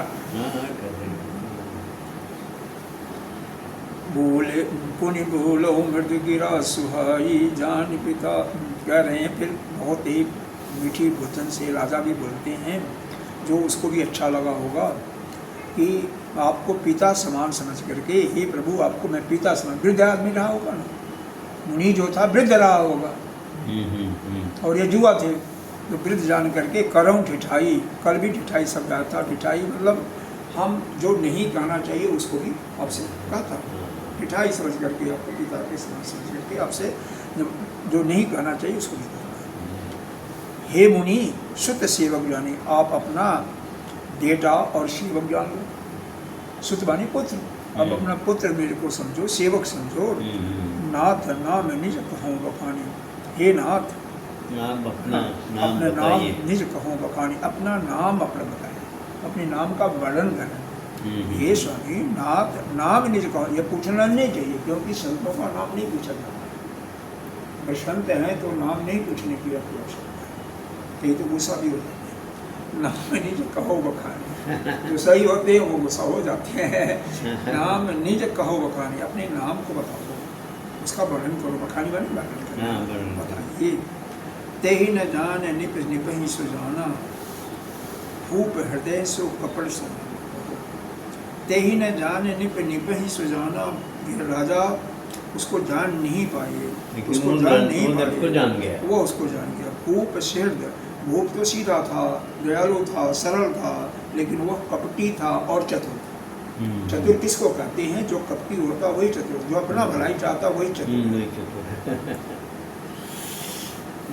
बोले पुनि बोलो मृदु गिरा सुहाई जान पिता, कह रहे हैं। फिर बहुत ही मीठी वचन से राजा भी बोलते हैं, जो उसको भी अच्छा लगा होगा कि आपको पिता समान समझ करके, हे प्रभु आपको मैं पिता समान, वृद्ध आदमी रहा होगा ना, मुनि जो था वृद्ध रहा होगा, और ये जुआ थे तो वृद्ध जान करके करऊँ ठिठाई, कल भी ठिठाई शब्द आया था। ठिठाई मतलब हम जो नहीं कहना चाहिए उसको भी आपसे कहा था, ठिठाई समझ करके, आपको पिता के समान समझ करके आपसे जो नहीं कहना चाहिए उसको भी कहना। हे मुनि सुत सेवक जाने, आप अपना बेटा और सेवक जान लो। सुत बानी पुत्र, अब अपना पुत्र मेरे को समझो, सेवक समझो। नाथ नाम निज कहूँ बखानी, हे नाथ अपना नाम निज कहूँ बखानी, अपना नाम अपना बताएं, अपने नाम का वर्णन करें। ये स्वामी नाथ नाम निज कहो, ये पूछना नहीं चाहिए, क्योंकि संतों का नाम नहीं पूछा जाता। अगर संत हैं तो नाम नहीं पूछने की आवश्यकता है, कहीं तो गुस्सा भी हो जाते हैं। नाम निज कहो बखानी, जो सही होते हैं वो गुस्सा हो जाते हैं। नाम निज कहो बखानी, अपने नाम को बताओ, उसका वर्णन करो। बखानी वाली वर्णन बताइए। ते ही न जान निप निपहि सुजाना, भूप हृदय सो कपड़ सना। ते ही न जान निप निपहि सुजाना, राजा उसको जान नहीं पाए, उसको जान नहीं पाए, वो उसको जान गया। भूप हृदय, भूप तो सीधा था, दयालु था, सरल था, लेकिन वह कपटी था और चतुर। चतुर किसको कहते हैं? जो कपटी होता वही चतुर, जो अपना भलाई चाहता वही चतुर।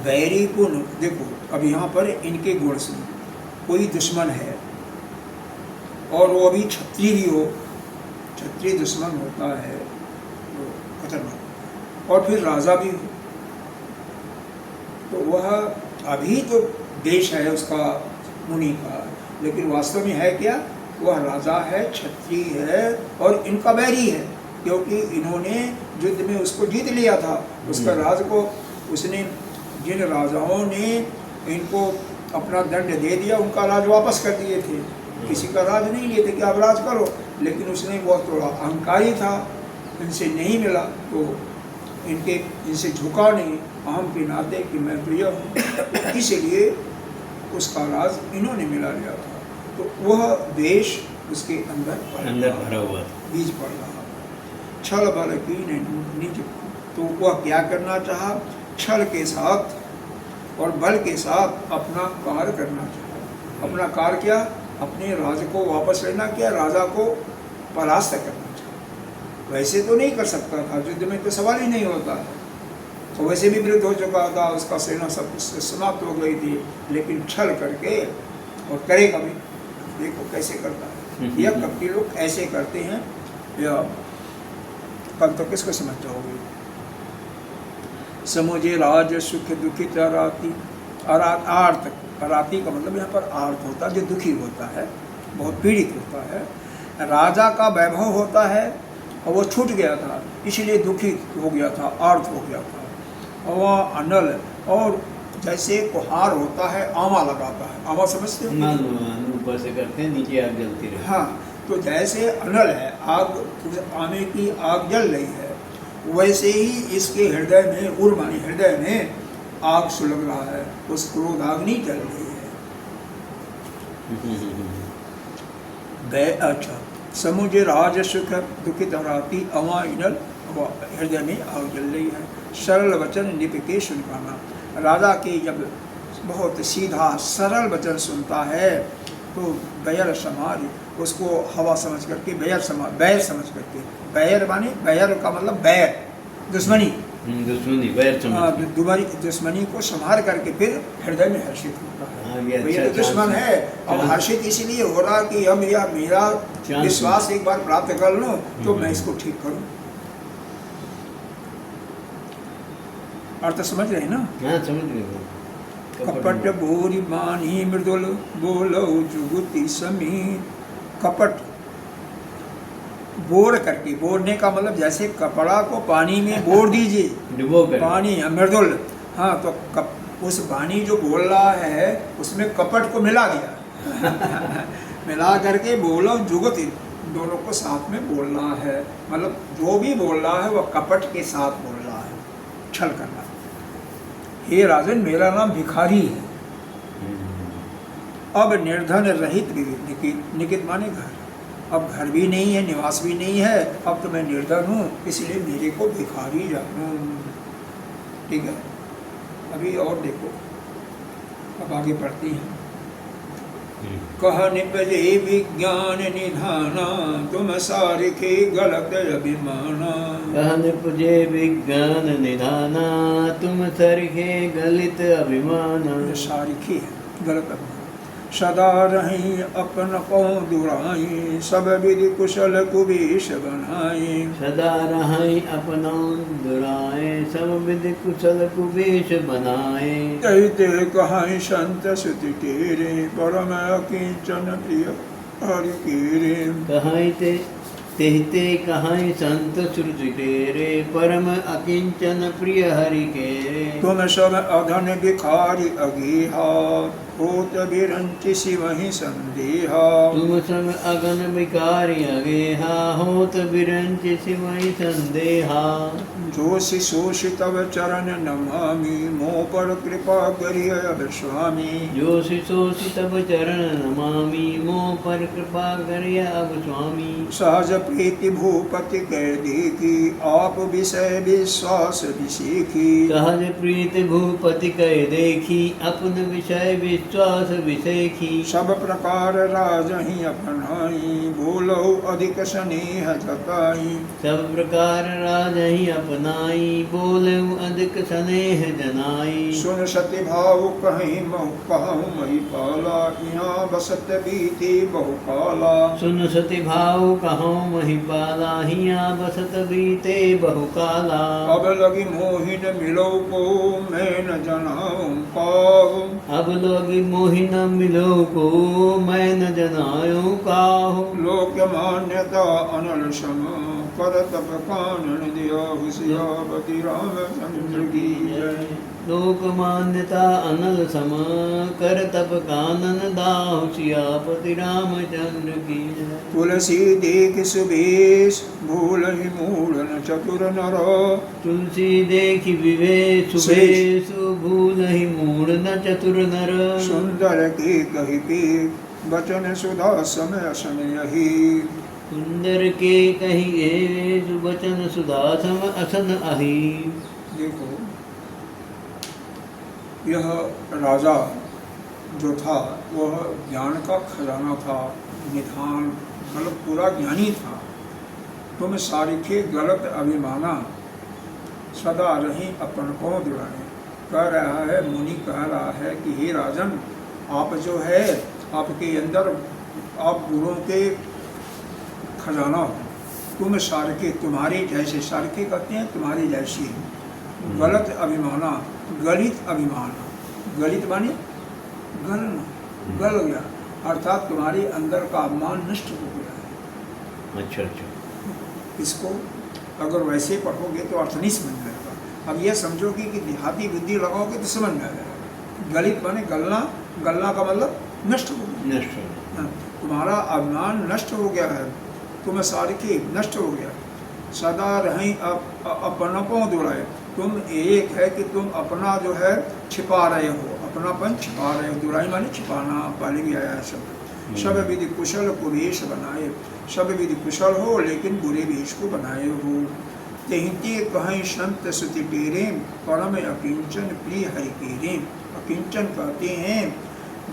वैरी गुण, देखो अब यहाँ पर इनके गुण सुनो। कोई दुश्मन है और वो अभी क्षत्रिय भी हो, क्षत्रिय दुश्मन होता है तो खतरनाक, और फिर राजा भी हो, तो वह अभी तो देश है उसका मुनि का, लेकिन वास्तव में है क्या? वह राजा है, क्षत्रिय है और इनका बैरी है, क्योंकि इन्होंने युद्ध में उसको जीत लिया था। उसका राज को उसने, जिन राजाओं ने इनको अपना दंड दे दिया उनका राज वापस कर दिए थे, किसी का राज नहीं लिए थे कि आप राज करो, लेकिन उसने बहुत थोड़ा अहंकारी था, इनसे नहीं मिला तो इनसे झुका नहीं, अहम के नाते कि मैं प्रिय हूँ, इसलिए उसका राज इन्होंने मिला लिया था। तो वह देश उसके अंदर भरा हुआ बीज पड़ रहा। छल बल की निज, तो वह क्या करना चाहा? छल के साथ और बल के साथ अपना कार्य करना चाहा। अपना कार्य क्या? अपने राज को वापस लेना, क्या राजा को परास्त करना चाहा। वैसे तो नहीं कर सकता था, युद्ध में तो सवाल ही नहीं होता, तो वैसे भी विरुद्ध हो चुका था, उसका सेना सब समाप्त हो गई थी, लेकिन छल करके और करेगा भी, देखो कैसे करता है। यह कपटी लोग ऐसे करते हैं। या कल तो किसको समझ जाओगे? समुझे राज सुख दुखित अराती, आर्त, अराती का मतलब यहाँ पर आर्त होता है जो दुखी होता है, बहुत पीड़ित होता है। राजा का वैभव होता है और वो छूट गया था, इसलिए दुखित हो गया था, आर्त हो गया था। और वह अनल, और जैसे कुहार होता है आमा लगाता है, आमा समझते हो? ऊपर से करते हैं, नीचे आग जलती रहे। हाँ, तो जैसे अनल है, आग, आमे की आग जल रही है, वैसे ही इसके हृदय में, उर्मानी हृदय में आग सुलग रहा है, उस क्रोध आग नहीं जल रही है। अच्छा, समुझे राज सुख दुखित हराती, अवा इनल, हृदय में आग जल रही है। सरल वचन निप के सुनकाना, राजा के जब बहुत सीधा सरल वचन सुनता है तो बैर समाज, उसको हवा समझ करके, बैर समझ करके, बैर माने, बैर का मतलब बैर, दुश्मनी, दुश्मनी को संभाल करके फिर हृदय में हर्षित होता है। ये तो दुश्मन है, अब हर्षित इसीलिए हो रहा कि अब यह मेरा विश्वास एक बार प्राप्त कर लूं तो मैं इसको ठीक करूं। अर्थ समझ रहे ना? समझ रहे। कपट बोरी बानी मृदुल, बोलो जुगुति समीर। कपट, बोर करके, बोरने का मतलब जैसे कपड़ा को पानी में बोर दीजिए, पानी मृदुल, हाँ, तो उस पानी जो बोल रहा है उसमें कपट को मिला दिया मिला करके बोलो जुगुति, दोनों को साथ में बोलना है, मतलब जो भी बोल रहा है वह कपट के साथ बोल रहा है, छल करना। हे राजन, मेरा नाम भिखारी है, अब निर्धन रहित निकित माने घर, अब घर भी नहीं है, निवास भी नहीं है, अब तो मैं निर्धन हूँ, इसलिए मेरे को भिखारी जानो। ठीक है, अभी और देखो, अब आगे पढ़ती हैं। कह निपजे विज्ञान निधाना, तुम सारिखे गलत अभिमाना। कह निपजे विज्ञान निधाना, तुम सारिखे गलत अभिमाना। सारिखे है गलत अभिमान। सदा रही अपन को दुराई, सब विधि कुशल कुबेश बनाए। सदा रही अपना दुराए, सब विधि कुशल कुबेश बनाए। कहते कहाई संत सुति तेरे, परम किंचन प्रिय हरि केरे। कहते तेहते कहाई संत श्रुति तेरे, परम अकिंचन प्रिय हरि के। तुम सब अघन भिखारी अगेहा, होत बिरंच शिवहि संदेहा। तुम सब अगन विकारी अगेहा, होत बिरंच सिमहि संदेहा। जो शिशोषि तव चरण नमामि, मोह पर कृपा करिय अब स्वामी। जो शिशोषि तब चरण नमामि, मोह पर कृपा करिय अब स्वामी। सहज प्रीति भूपति कह देखी, आप विषय विश्वास विसेखी। सहज प्रीति भूपति कह देखी, अपन विषय विश्वास विसेखी। सब प्रकार राजहि अपनाई, बोलो अधिक स्नेह जताई। सब प्रकार राजहि अपनाई, बोलेउ अधिक स्नेह जनाई। सुन सति भाव कहीं कहूँ महिपाला, यहाँ बसत बीते बहुकाला। सुन सति भाव कहूँ महिपाला, हिया बसत बीते बहुकाला। अब लगी मोहिन मिलो को, मैं न जनाऊं पाहु। अब लगी मोहि न मिलो को, मैं न जनाऊं काहू। लोक मान्यता अनल सम, कर तप कानन दिया सियापति रामचंद्र की जय। लोक मान्यता अनल सम, कर तप कानन दाहु सियापति रामचंद्र की जय। तुलसी देख सुबेश, भूल ही मूढ़ चतुर नर। तुलसी देखि विवेश सुबेश, भूल ही मूढ़ न चतुर नर। सुंदर के कही पे, बचन सुधा समय समय ही। सुंदर के कहिए सुबचन सुधा सम असन अहि। देखो, यह राजा जो था वह ज्ञान का खजाना था, निधान मतलब पूरा ज्ञानी था। तुम सारिखे गलत अभिमाना, सदा रही अपन को दिवाने। कह रहा है, मुनि कह रहा है कि हे राजन, आप जो है आपके अंदर आप गुरुओं के खजाना हो। तुम सारके, तुम्हारी जैसे, सारके कहते हैं तुम्हारी जैसी। गलत अभिमाना, गलित अभिमान, गलित माने गलना, गल गया, अर्थात तुम्हारे अंदर का अभिमान नष्ट हो गया है। अच्छा अच्छा। इसको अगर वैसे पढ़ोगे तो अर्थ नहीं समझ में आएगा। अब यह समझोगे कि देहाती बुद्धि लगाओगे तो समझ में आ जाएगा। गलित माने गलना, गलना का मतलब नष्ट हो गया, नष्ट हो गया। तुम्हारा अभिमान नष्ट हो गया है, तुम सारके नष्ट हो गया। सदा रही अपनों दुराए, तुम एक है कि तुम अपना जो है छिपा रहे हो, अपनापन छिपा रहे हो। दुराई माने छिपाना, पहले भी आया है शब्द। सब विधि कुशल को वेश बनाए, सब विधि कुशल हो लेकिन बुरे वेश को बनाए हो। तेहते कहीं संत सुति टेरे, परम अकिंचन प्रिय हरि केरे। अकिंचन कहते हैं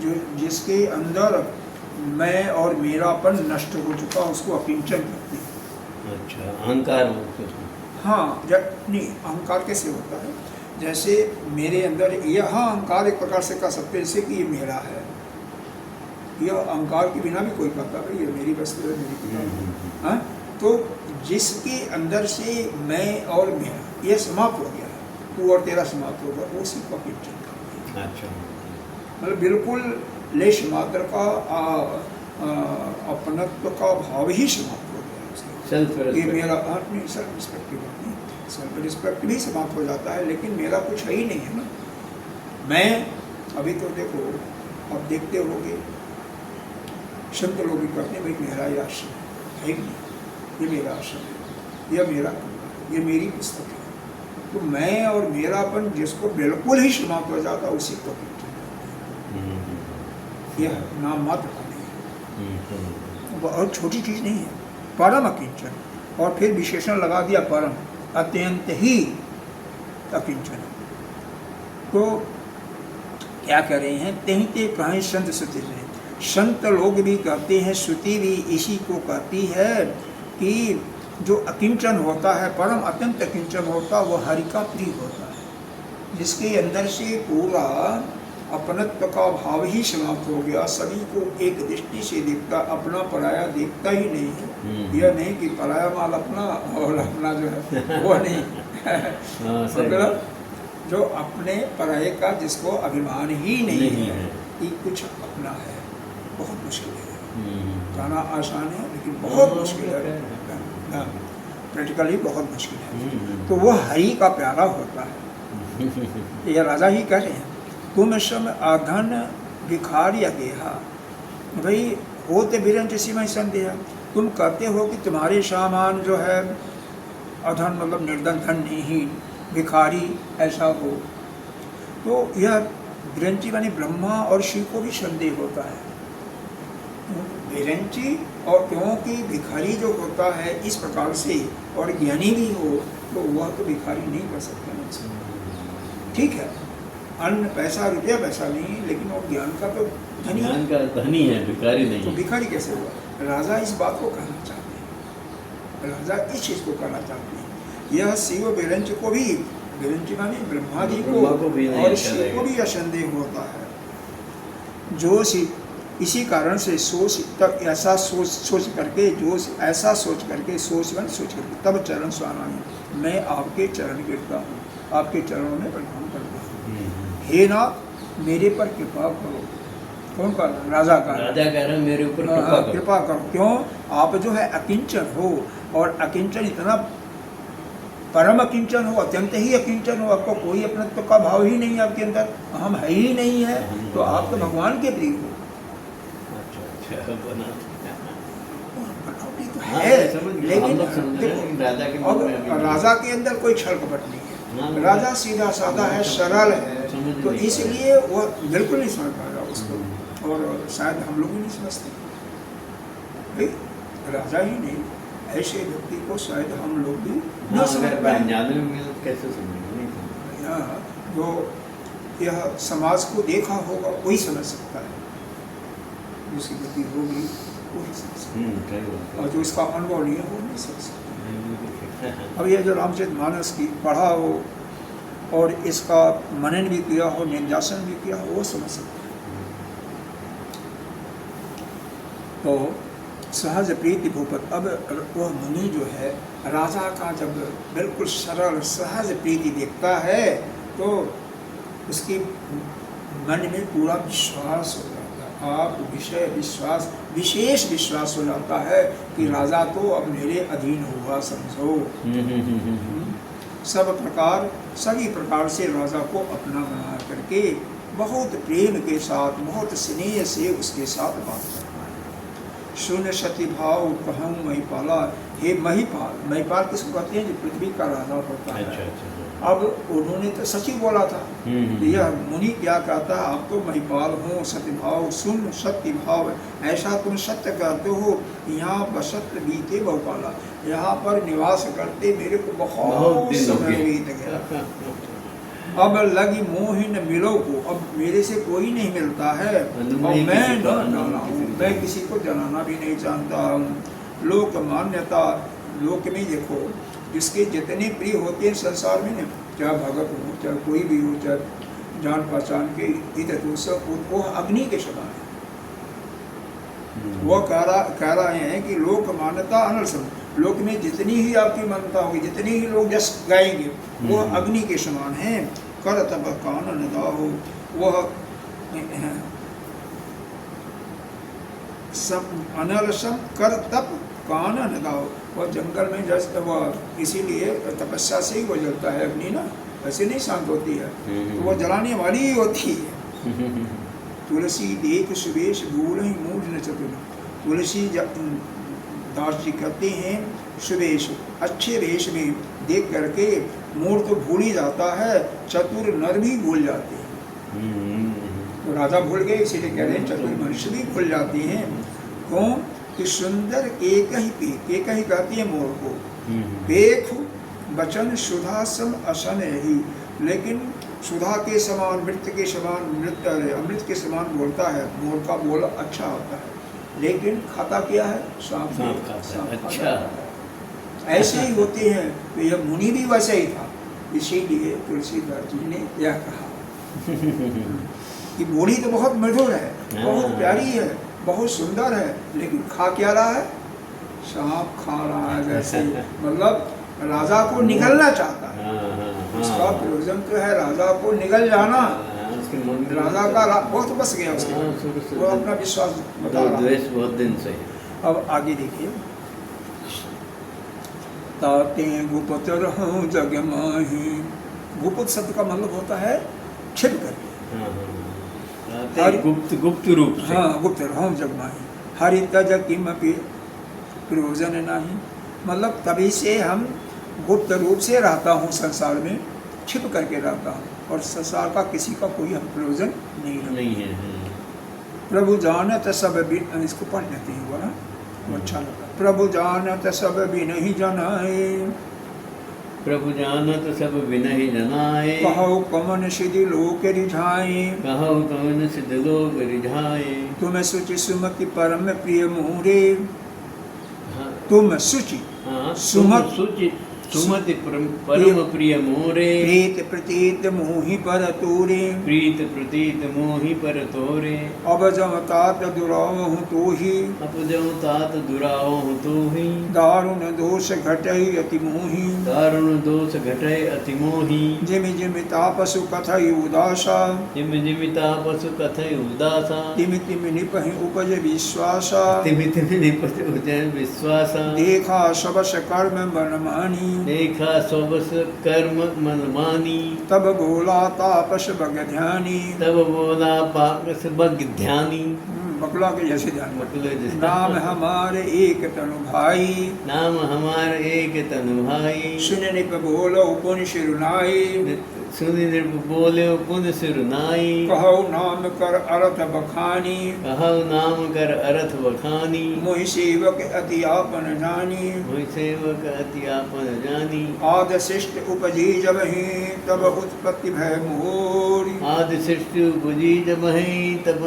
जो जिसके अंदर मैं और मेरापन नष्ट हो चुका, उसको अकिंचन कहते हैं। अच्छा, अहंकार मुक्त। हाँ, नहीं, अहंकार कैसे होता है? जैसे मेरे अंदर यह अहंकार एक प्रकार से कह सकते हैं जैसे कि ये मेरा है। यह अहंकार के बिना भी कोई कहता है ये मेरी वस्तु है, मेरी किताब है। तो जिसके अंदर से मैं और मेरा यह समाप्त हो गया है, तू और तेरा समाप्त होगा, वो सिर्फ अकिंचन का। अच्छा, मतलब बिल्कुल लेश मात्र का अपनत्व का भाव ही समाप्त हो गया। ये मेरा नहीं, सेल्फ रिस्पेक्ट की बात नहीं, सेल्फ रिस्पेक्ट भी समाप्त हो जाता है, लेकिन मेरा कुछ है ही नहीं है ना। मैं अभी तो देखो, अब देखते होगे संत लोग भी कहते हैं भाई मेरा ये आश्रम है ही नहीं, ये मेरा आश्रम है, यह मेरा कमरा है, ये मेरी पुस्तक है। तो मैं और मेरापन जिसको बिल्कुल ही समाप्त हो जाता उसी को यह नाम मात्र का नहीं है, बहुत छोटी चीज़ नहीं है। परम अकिंचन, और फिर विशेषण लगा दिया परम, अत्यंत ही अकिंचन। तो क्या कह रहे हैं? तेहते कहें संत श्रुति में, संत लोग भी कहते हैं, श्रुति भी इसी को कहती है कि जो अकिंचन होता है, परम अत्यंत अकिंचन होता, वो हरि का प्रिय होता है, जिसके अंदर से पूरा अपनत्व का भाव ही समाप्त हो गया। सभी को एक दृष्टि से देखता, अपना पराया देखता ही नहीं है। यह नहीं कि पराया माल अपना और अपना जो है वो नहीं मतलब जो अपने पराये का जिसको अभिमान ही नहीं है कि कुछ अपना है, बहुत मुश्किल है। गाना आसान है लेकिन बहुत मुश्किल है, प्रैक्टिकली बहुत मुश्किल है। तो वो हरि का प्यारा होता है। ये राजा ही कह रहे हैं, तुम श्रम आधन भिखार या गेहा, भाई होते बिरंज इसी में संदेह, तुम कहते हो कि तुम्हारे सामान जो है अधन मतलब निर्धन, धन नहीं, भिखारी ऐसा हो। तो यह विरंची माने ब्रह्मा और शिव को भी संदेह होता है। विरंची और क्योंकि भिखारी जो होता है इस प्रकार से और ज्ञानी भी हो तो वह तो भिखारी नहीं कर सकता ना। ठीक है, अन्न पैसा रुपया पैसा नहीं, लेकिन वो ज्ञान का तो धनी, ज्ञान का धनी है, भिखारी नहीं। तो भिखारी कैसे हुआ? राजा इस बात को कहना चाहते हैं, राजा इस चीज को कहना चाहते हैं। यह शिव विरंच को भी, विरंच माने ब्रह्मा जी को और शिव को भी यह संदेह होता है। जो इसी कारण से सोच तब ऐसा सोच करके, जो ऐसा सोच करके, सोच करके तब चरण स्वामी, मैं आपके चरण गिरता हूँ, आपके चरणों में प्रणाम करता हूँ। हे नाथ मेरे पर कृपा करो। कौन का? राजा का। राजा कह रहे हैं मेरे ऊपर कृपा करो। क्यों? आप जो है अकिंचन हो, और अकिंचन इतना परम अकिंचन हो, अत्यंत ही अकिंचन हो, आपको कोई अपनत्व का भाव ही नहीं है, आपके अंदर हम है ही नहीं है, तो आप तो भगवान के प्रिय हो। तो है, लेकिन राजा के अंदर कोई छल कपट नहीं है, राजा सीधा साधा है, सरल है, तो इसलिए वो बिल्कुल नहीं समझ पाएगा उसको, और शायद हम लोग भी नहीं समझते। राजा ही नहीं, ऐसे व्यक्ति को शायद हम लोग भी नहीं समझ पाएंगे। कैसे समझेंगे? जो यह समाज को देखा होगा वही समझ सकता है, जिसकी गति होगी वही समझ सकता है, और जो इसका अनुभव नहीं है वो नहीं समझ सकता। अब यह जो रामचरितमानस की पढ़ा हो और इसका मनन भी किया हो, निध्यासन भी किया हो, वो समझ सकता है। तो सहज प्रीति भूपत, अब वह मुनि जो है राजा का जब बिल्कुल सरल सहज प्रीति देखता है तो उसके मन में पूरा विश्वास हो जाता है। आप विषय विश्वास, विशेष विश्वास हो जाता है कि राजा तो अब मेरे अधीन हुआ समझो। सभी प्रकार से राजा को अपना बना करके बहुत प्रेम के साथ, बहुत स्नेह से उसके साथ बात करता है। शून्य सती भाव कहूँ महिपाला, हे महिपाल, महिपाल किसको कहते हैं? जो पृथ्वी का राजा होता है। अच्छा। अब उन्होंने तो सच ही बोला था, यह मुनि क्या कहता है, आप तो महिपाल हो, सत्यभाव, सुन सत्य भाव, ऐसा तुम सत्य कहते हो। यहाँ बसत बीते बहुपाला, यहाँ पर निवास करते मेरे को बहुत समय बीत गया। अब लगी मोहिन मिलो को, अब मेरे से कोई नहीं मिलता है, और मैं न जाना हूँ, मैं किसी को जलाना भी नहीं जानता हूँ। लोक मान्यता, लोक में देखो जिसके जितने प्रिय होते हैं संसार में, चाहे भगत हो, चाहे कोई भी हो, चाहे जान पहचान के हित दूसर, वो अग्नि के समान है। वो कह रहे हैं कि लोक मान्यता अनल सम, लोक में जितनी ही आपकी मान्यता होगी, जितनी ही लोग जस गाएंगे, वो अग्नि के समान है। कर तब कानन दाहो, वह अनलसम कर तप कानन दाहो, वह जंगल में जैसे वह इसीलिए तपस्या से ही वो जलता है अग्नि ना, ऐसे नहीं शांत होती है, तो वह जलाने वाली ही होती है। तुलसी देख सुवेश भूल ही मूढ़ न चतुर, तुलसी दास जी कहते हैं सुवेश, अच्छे वेश में देख करके मूढ़ तो भूल ही जाता है, चतुर नर भी भूल जाते हैं। तो राजा भूल गए, इसीलिए कह रहे हैं चतुर मनुष्य भी भूल जाते हैं। क्यों? कि सुंदर एक ही पेख, एक ही कहती है मोर को, पेख वचन सुधा सम असन ही, लेकिन सुधा के समान, मृत के समान, अमृत के समान बोलता है, मोर का बोल अच्छा होता है, लेकिन खाता क्या है? सांप खाता है। ऐसे ही होते हैं। तो यह मुनि भी वैसे ही था, इसीलिए तुलसीदास जी ने यह कहा कि बोली तो बहुत मधुर है, बहुत प्यारी है, बहुत सुंदर है, लेकिन खा क्या रहा है? सांप खा रहा है। जैसे मतलब राजा को निगलना चाहता है, उसका प्रयोजन तो है राजा को निगल जाना, उसके मन में राजा का वो तो बस गया उसके हाँ, मन शुरू में। से वो अपना विश्वास बता रहा है। द्वेष बहुत दिन से है। अब आगे देखिए, ताते गुप्त रहूं जग माही। गुप्त शब्द का मतलब होता है छिप करके। हाँ, हाँ। गुप्त रूप से। हाँ, गुप्त रहूं जग माही हरि तज किमपि प्रयोजन नहीं। मतलब तभी से हम गुप्त रूप से रहता हूँ संसार में, छिप करके रहता हूँ, और संसार का किसी का कोई हम प्रयोजन नहीं है। प्रभु जानत सब बिन, इसको पढ़ लेते हैं वो ना, वो अच्छा लगा। प्रभु जानत सब बिन ही जनाए, प्रभु जानत सब बिनहि जनाए। कहो कमन सिद्धि लोक रिझाए, कहो कवन सिद्ध लोक रिझाए। तुम सुचि सुमति परम प्रिय मोरे। हाँ, तुम सुचि हाँ, सुमत सुचि सुमति परम प्रिय मोरे। प्रीत प्रतीत मोहि पर तोरे, प्रीत प्रतीत मोहि पर तोरे। अब जम तात दुरावहु तोहि, अपजऊ तात दुरावहु तोहि। दारुण दोष घटहि अति मोहि, दारुण दोष घटय अति मोहि। जिमि जिमि तापसु कथहि उदासा, जिम जिमिता पशु कथय उदासा। तिमि तिमि निपहि उपज विश्वासा, तिमि तिमि निपत उजय विश्वासा। देखा सबस कर्म मन मानी, देखा स्वबस कर्म मन मानी। तब बोला तापस बग ध्यानी। तब बोला पाकस बग ध्यानी। बकुला के जैसे ध्यान मत। बकुले जैसे। नाम हमारे एक तनु भाई, नाम हमार एक तनु भाई। सुन निप बोलो पुन शिरुनाई, सुनि निर्भ बोले पुन सिरुनाई। कहो नाम कर अर्थ बखानी, कहो नाम कर अर्थ बखानी। मोहि सेवक अति आपन जानी, मोहि सेवक अति आपन जानी। आद शिष्ट उपजी जब ही तब उत्पत्ति भय मोरी, आदि सृष्टि उपजी जब है तब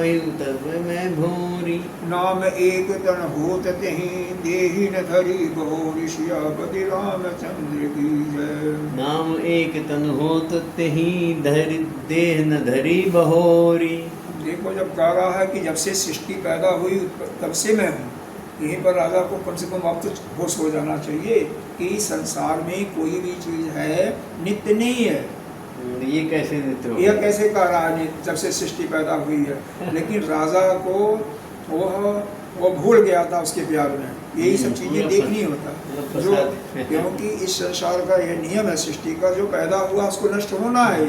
मैं भोरी। नाम एक तन होत तहि देहि न धरी बहुरी, सियापति रामचंद्र की जय। नाम एक तन होत तेहि धरि देह न धरी बहोरी। देखो, जब कह रहा है कि जब से सृष्टि पैदा हुई तब से मैं हूँ, यहीं पर राजा को कम से कम अब तो होश हो जाना चाहिए कि संसार में कोई भी चीज़ है नित्य नहीं है। ये कैसे नित्य हो? यह कैसे कह रहा है जब से सृष्टि पैदा हुई है? लेकिन राजा को वो भूल गया था उसके प्यार में। यही सब चीज़ें देखनी होता है, जो क्योंकि इस संसार का यह नियम है सृष्टि का, जो पैदा हुआ उसको नष्ट होना है।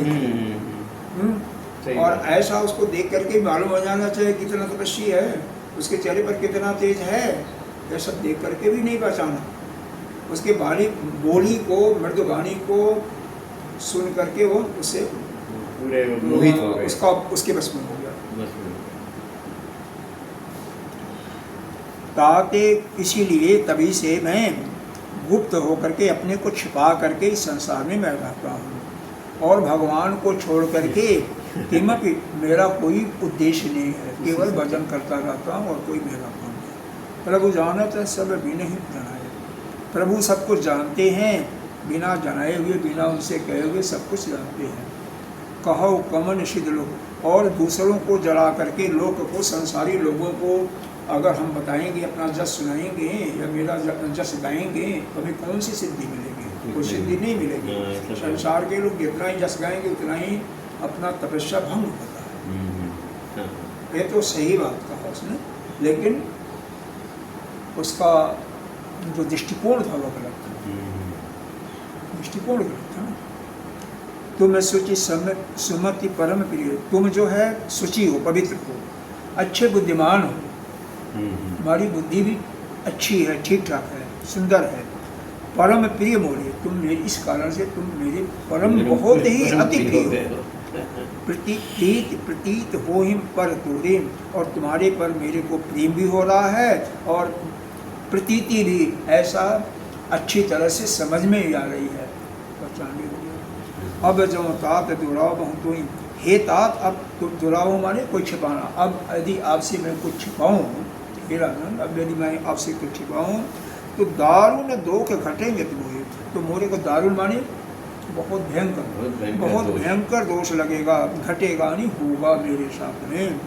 और ऐसा उसको देख करके मालूम हो जाना चाहिए कितना तपस्वी है, उसके चेहरे पर कितना तेज है, यह सब देख करके भी नहीं पहचाना। उसके वाणी बोली को, मृदुवाणी को सुन करके वो उससे पूरे मोहित हो गए। उसके बस में हो गया। ताते इसीलिए तभी से मैं गुप्त होकर के अपने को छिपा करके इस संसार में मैं रहता हूँ, और भगवान को छोड़ करके किमपि मेरा कोई उद्देश्य नहीं है, केवल भजन करता रहता हूँ और कोई मेरा काम नहीं। प्रभु जानत है सब बिना ही जनाए, प्रभु सब कुछ जानते हैं, बिना जनाए हुए, बिना उनसे कहे हुए सब कुछ जानते हैं। कहो कमन सिद्ध लोग, और दूसरों को जला करके लोग को, संसारी लोगों को अगर हम बताएंगे, अपना जस सुनाएंगे या मेरा जस गाएंगे तो हमें कौन सी सिद्धि मिलेगी? कोई सिद्धि नहीं मिलेगी। संसार के लोग जितना ही जस गाएंगे उतना ही अपना तपस्या भंग होता है। ये तो सही बात कहा उसने, लेकिन उसका जो दृष्टिकोण था वो गलत था। दृष्टिकोण गलत था ना। तुम शुचि सुमति परम प्रिय, तुम जो है शुचि हो, पवित्र हो, अच्छे बुद्धिमान हो, हमारी बुद्धि भी अच्छी है, ठीक ठाक है, सुंदर है। परम प्रिय मोरे, तुम मेरे, इस कारण से तुम मेरे परम बहुत ही अति प्रिय हो। प्रतीत हो हिम पर तोरे, और तुम्हारे पर मेरे को प्रेम भी हो रहा है, और प्रतीति भी ऐसा अच्छी तरह से समझ में ही आ रही है, पहचान भी हो गया। अब जो तात दुराव हूँ तो हे तात, अब दुराव माने कोई छिपाना। अब यदि आपसे मैं कुछ छिपाऊँ, अब यदि मैं आपसे कुछ छिपाऊँ तो दारुण दोष घटेंगे तुम्हें, तो मोरे को दारुण माने बहुत भयंकर दोष लगेगा, घटेगा नहीं, होगा मेरे साथ में।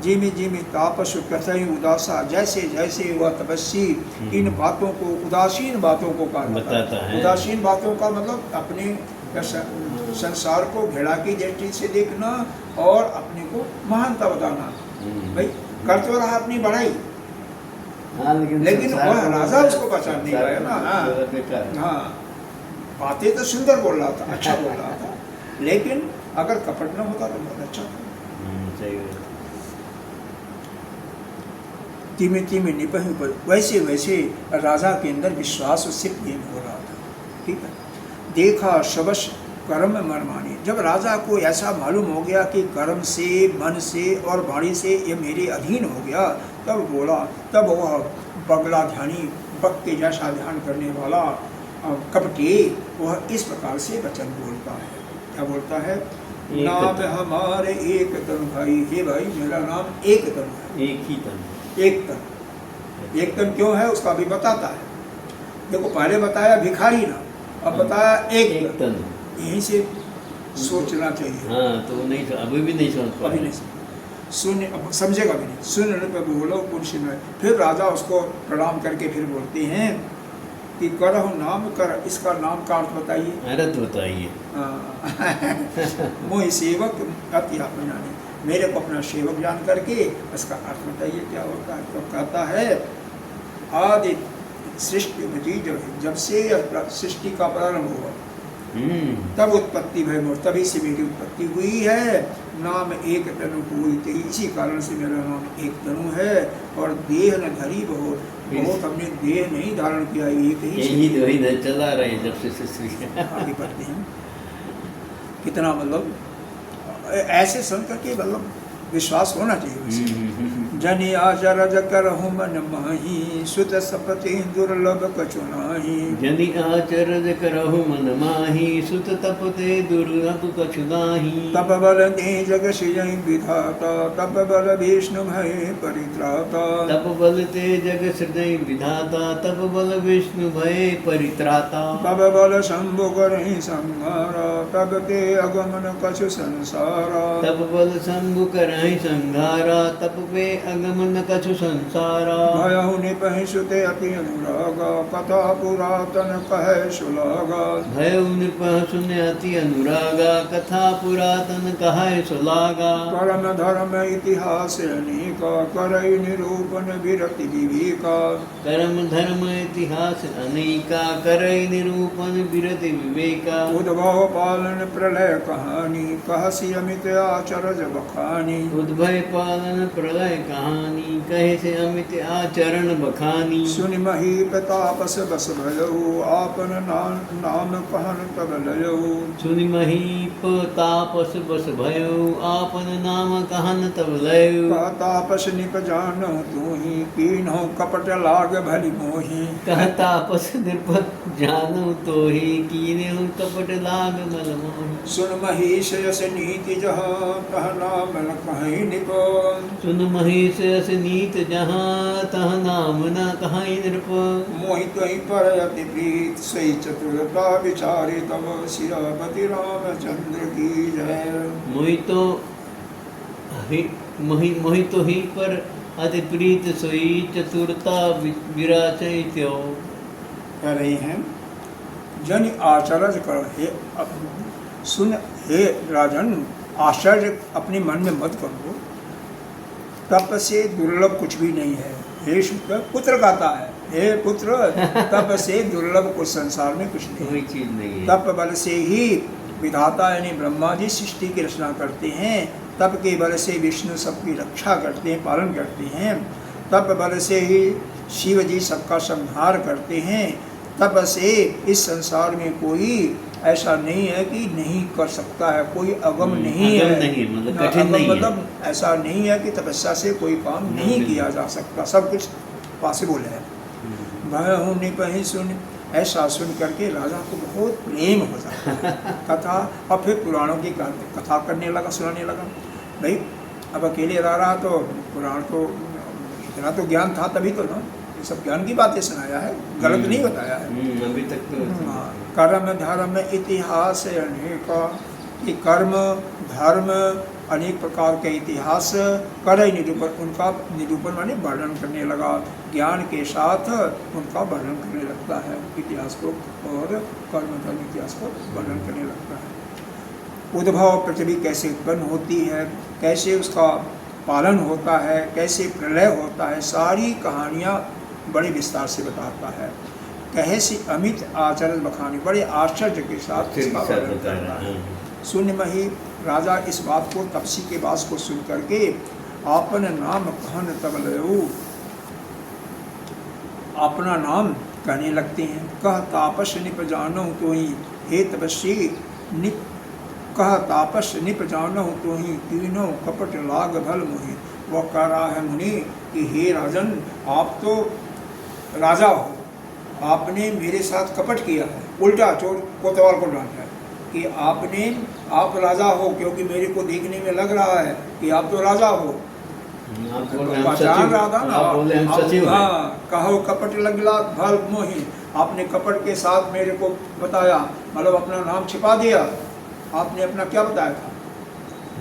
जिमि जिमि तापस कथई उदासा, जैसे जैसे वह तपस्वी इन बातों को, उदासीन बातों को बताता है। उदासीन बातों का मतलब अपने संसार को घृणा की दृष्टि से देखना और अपने को महानता बताना। भाई कर तो रहा अपनी बड़ाई, हाँ, लेकिन वह राजा उसको पहचान नहीं पाया ना। हाँ, बातें तो सुंदर बोल रहा था, अच्छा बोल रहा था, लेकिन अगर कपट न होता तो बहुत अच्छा था। धीमे धीमे निपह पर वैसे वैसे राजा के अंदर विश्वास उससे प्रेम हो रहा था। ठीक है, देखा शबश कर्म मरमानी, जब राजा को ऐसा मालूम हो गया कि कर्म से, मन से और वाणी से ये मेरे अधीन हो गया, तब बोला, तब वह बगला ध्यानी, बग के जैसा ध्यान करने वाला कपटी, वह इस प्रकार से वचन बोलता है। क्या बोलता है? नाम हमारे एक तन भाई, हे भाई मेरा नाम एक तन है। एक ही तन, एक तन। एक तन क्यों है उसका भी बताता है। देखो पहले बताया भिखारी ना, अब बताया एक तन। यहीं से सोचना चाहिए। हाँ, तो नहीं, अभी भी नहीं समझ पा, अभी नहीं सुन, अब समझेगा भी नहीं। सुन पे बोलो पुरुष में। फिर राजा उसको प्रणाम करके फिर बोलते हैं कि करहु नाम कर, इसका नाम का अर्थ बताइए। अर्थ बताइए। मोहि सेवक अति आत्मज्ञानी, मेरे को अपना सेवक जान करके इसका अर्थ बताइए क्या होता है। तो कहता है आदि सृष्टि में जब से सृष्टि का प्रारंभ हुआ तब उत्पत्ति भय मोर, तभी से मेरी उत्पत्ति हुई है। नाम एक तनु हुई, इसी कारण से मेरा नाम एक तनु है। और देह न धरी बहुत, बहुत हमने देह नहीं धारण किया, एक ही चला रहे जब से सृष्टि आगे बढ़ते हैं। कितना मतलब ऐसे सुन करके मतलब विश्वास होना चाहिए। जनि आचरज करहु मन माही, सुत सपति दुर्लभ कछु नाही। जनि आचरज करहु मन माही, सुत तपते दुर्लभ कछु नाही। तप बल दे जग सृजहि विधाता, तप बल विष्णु भय परित्राता। तप बल ते जग सृजहि विधाता, तप बल विष्णु भय परित्राता। तप बल शंभु करहि संहारा, तब ते अगमन कछु संसारा। तप बल शंभु करहि संहारा, तप पे अगमन कछु संसारा। भयहु निपहि सुते अति अनुरागा, कथा पुरातन कहे सुलागा। भयउ निपह सुने अति अनुरागा, कथा पुरातन कहे सुलागा। कर्म धर्म इतिहास अनेका, करई निरूपण विरति विवेका। कर्म धर्म इतिहास अनेका, करई निरूपण विरति विवेका। उद्भव पालन प्रलय कहानी, कहसी अमित आचरज बखानी। उद्भय पालन प्रलय कहानी, कहे से अमित आचरण बखानी। सुनि महीप तापस बस भयऊ, आपन नाम कहन तब लयऊ। सुनि महीप तापस बस भयऊ, आपन नाम कहन तब लयऊ। कह तापस निप जानहु तूहि, कीन्हु कपट लाग भली मोहि। कह तापस निप जानहु तोहि, कीन्हु कपट लाग भली मोहि। सुन महीश यस नीति जहाँ, तह नाम न कहीं निप। सुन महेश यस नीत जहाँ, तह नाम न कहीं नृप। मोहि त्वहि पर अति प्रीत, सही चतुरता विचारे तब, सियापति रामचंद्र की जय। मोहितो ही पर अति प्रीत, सोई चतुरता विराचय त्यो। कह रही हैं जन आचरज कर, हे सुन हे राजन, आश्चर्य अपने मन में मत करो, तप से दुर्लभ कुछ भी नहीं है। हे शुक्र, पुत्र कहता है, हे पुत्र, तप से दुर्लभ कुछ संसार में कुछ नहीं, कोई चीज नहीं है। तप बल से ही विधाता यानी ब्रह्मा जी सृष्टि की रचना करते हैं, तप के बल से विष्णु सबकी रक्षा करते हैं, पालन करते हैं, तप बल से ही शिव जी सबका संहार करते हैं। तप से इस संसार में कोई ऐसा नहीं है कि नहीं कर सकता है, कोई अगम नहीं है, नहीं, मतलब कठिन नहीं है। मतलब ऐसा नहीं है कि तपस्या से कोई काम नहीं किया जा सकता, सब कुछ पॉसिबल है। भयहु निपहि सुन, ऐसा सुन करके राजा को बहुत प्रेम हो जाता है। कथा, अब फिर पुराणों की कथा करने लगा, सुनाने लगा। भाई अब अकेले रह रहा तो पुराण को इतना तो ज्ञान था तभी तो ना, ये सब ज्ञान की बातें सुनाया है, गलत नहीं बताया है। अभी तक तो कर्म धर्म इतिहास अनेका, कि कर्म धर्म अनेक प्रकार के इतिहास करे निरूपण, उनका निरूपण माने वर्णन करने लगा, ज्ञान के साथ उनका वर्णन करने लगता है इतिहास को, और कर्म धर्म इतिहास को वर्णन करने लगता है। उद्भव पृथ्वी कैसे उत्पन्न होती है, कैसे उसका पालन होता है, कैसे प्रलय होता है, सारी कहानियाँ बड़े विस्तार से बताता है। कहे से अमित आचरण बखानी, बड़े आश्चर्य के साथ इसका वर्णन करता है। शून्य में ही राजा इस बात को, तपसी के बात को सुन करके आपन नाम कहन तब लयो, अपना नाम कहने लगते हैं। कह तापस निप जानो तो ही हे तपस्वी, निप कह तापस निप जानो तो ही तीनों कपट लाग भल मुहि। वह कह रहा है मुनि कि हे राजन, आप तो राजा हो, आपने मेरे साथ कपट किया है, उल्टा चोर कोतवाल को डांटा है कि आप राजा हो, क्योंकि मेरे को देखने में लग रहा है कि आप तो राजा हो। पहचान रहा था ना, हाँ, कहो कपट लगला भल मोहि, आपने कपट के साथ मेरे को बताया, मतलब अपना नाम छिपा दिया। आपने अपना क्या बताया था?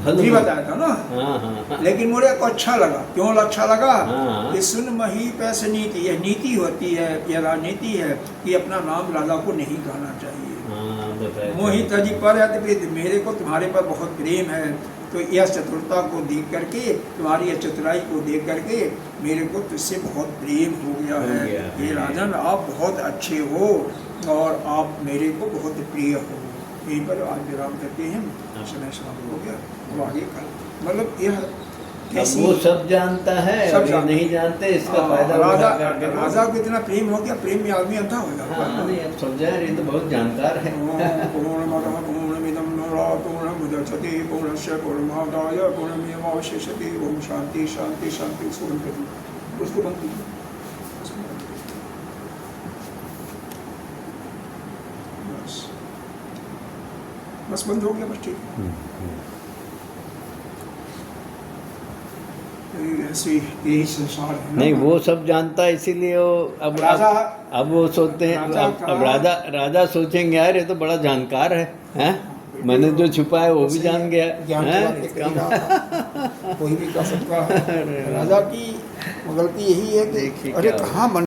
नहीं बताया था ना। लेकिन मुझे को अच्छा लगा। क्यों अच्छा लगा? कि सुन मही पैसे नीति, यह नीति होती है, यह राजनीति है कि अपना नाम राजा को नहीं कहना चाहिए। मोहि तजी पर मेरे को तुम्हारे पर बहुत प्रेम है, तो यह चतुरता को देख करके, तुम्हारी यह चतुराई को देख करके मेरे को तुझसे बहुत प्रेम हो गया है। ये राजन, आप बहुत अच्छे हो और आप मेरे को बहुत प्रिय हो। यहीं पर आज विराम करते हैं, समय समाप्त हो गया। वो आगे कल, मतलब यह कैसी, वो सब जानता है, सब जानता, नहीं जानते इसका फायदा राजा को इतना प्रेम हो गया, प्रेम में आदमी अंधा हो जाता है। नहीं, अब समझा, ये तो बहुत जानकार है। पूर्णमदः पूर्णमुदच्यते पूर्णस्य पूर्णमादाय पूर्णमेवावशिष्यते। ओम शांति शांति शांति। उसको बंद कीजिए। बस बंद हो गया, बस ठीक है। ऐसे यही संसार है। नहीं, वो सब जानता है, इसीलिए वो अब राजा, अब वो सोचते हैं, अब राजा सोचेंगे यार ये तो बड़ा जानकार है, हैं? मैंने जो छुपा है वो भी जान गया, कोई भी कर सकता है। राजा की गलती यही है कि अरे कहाँ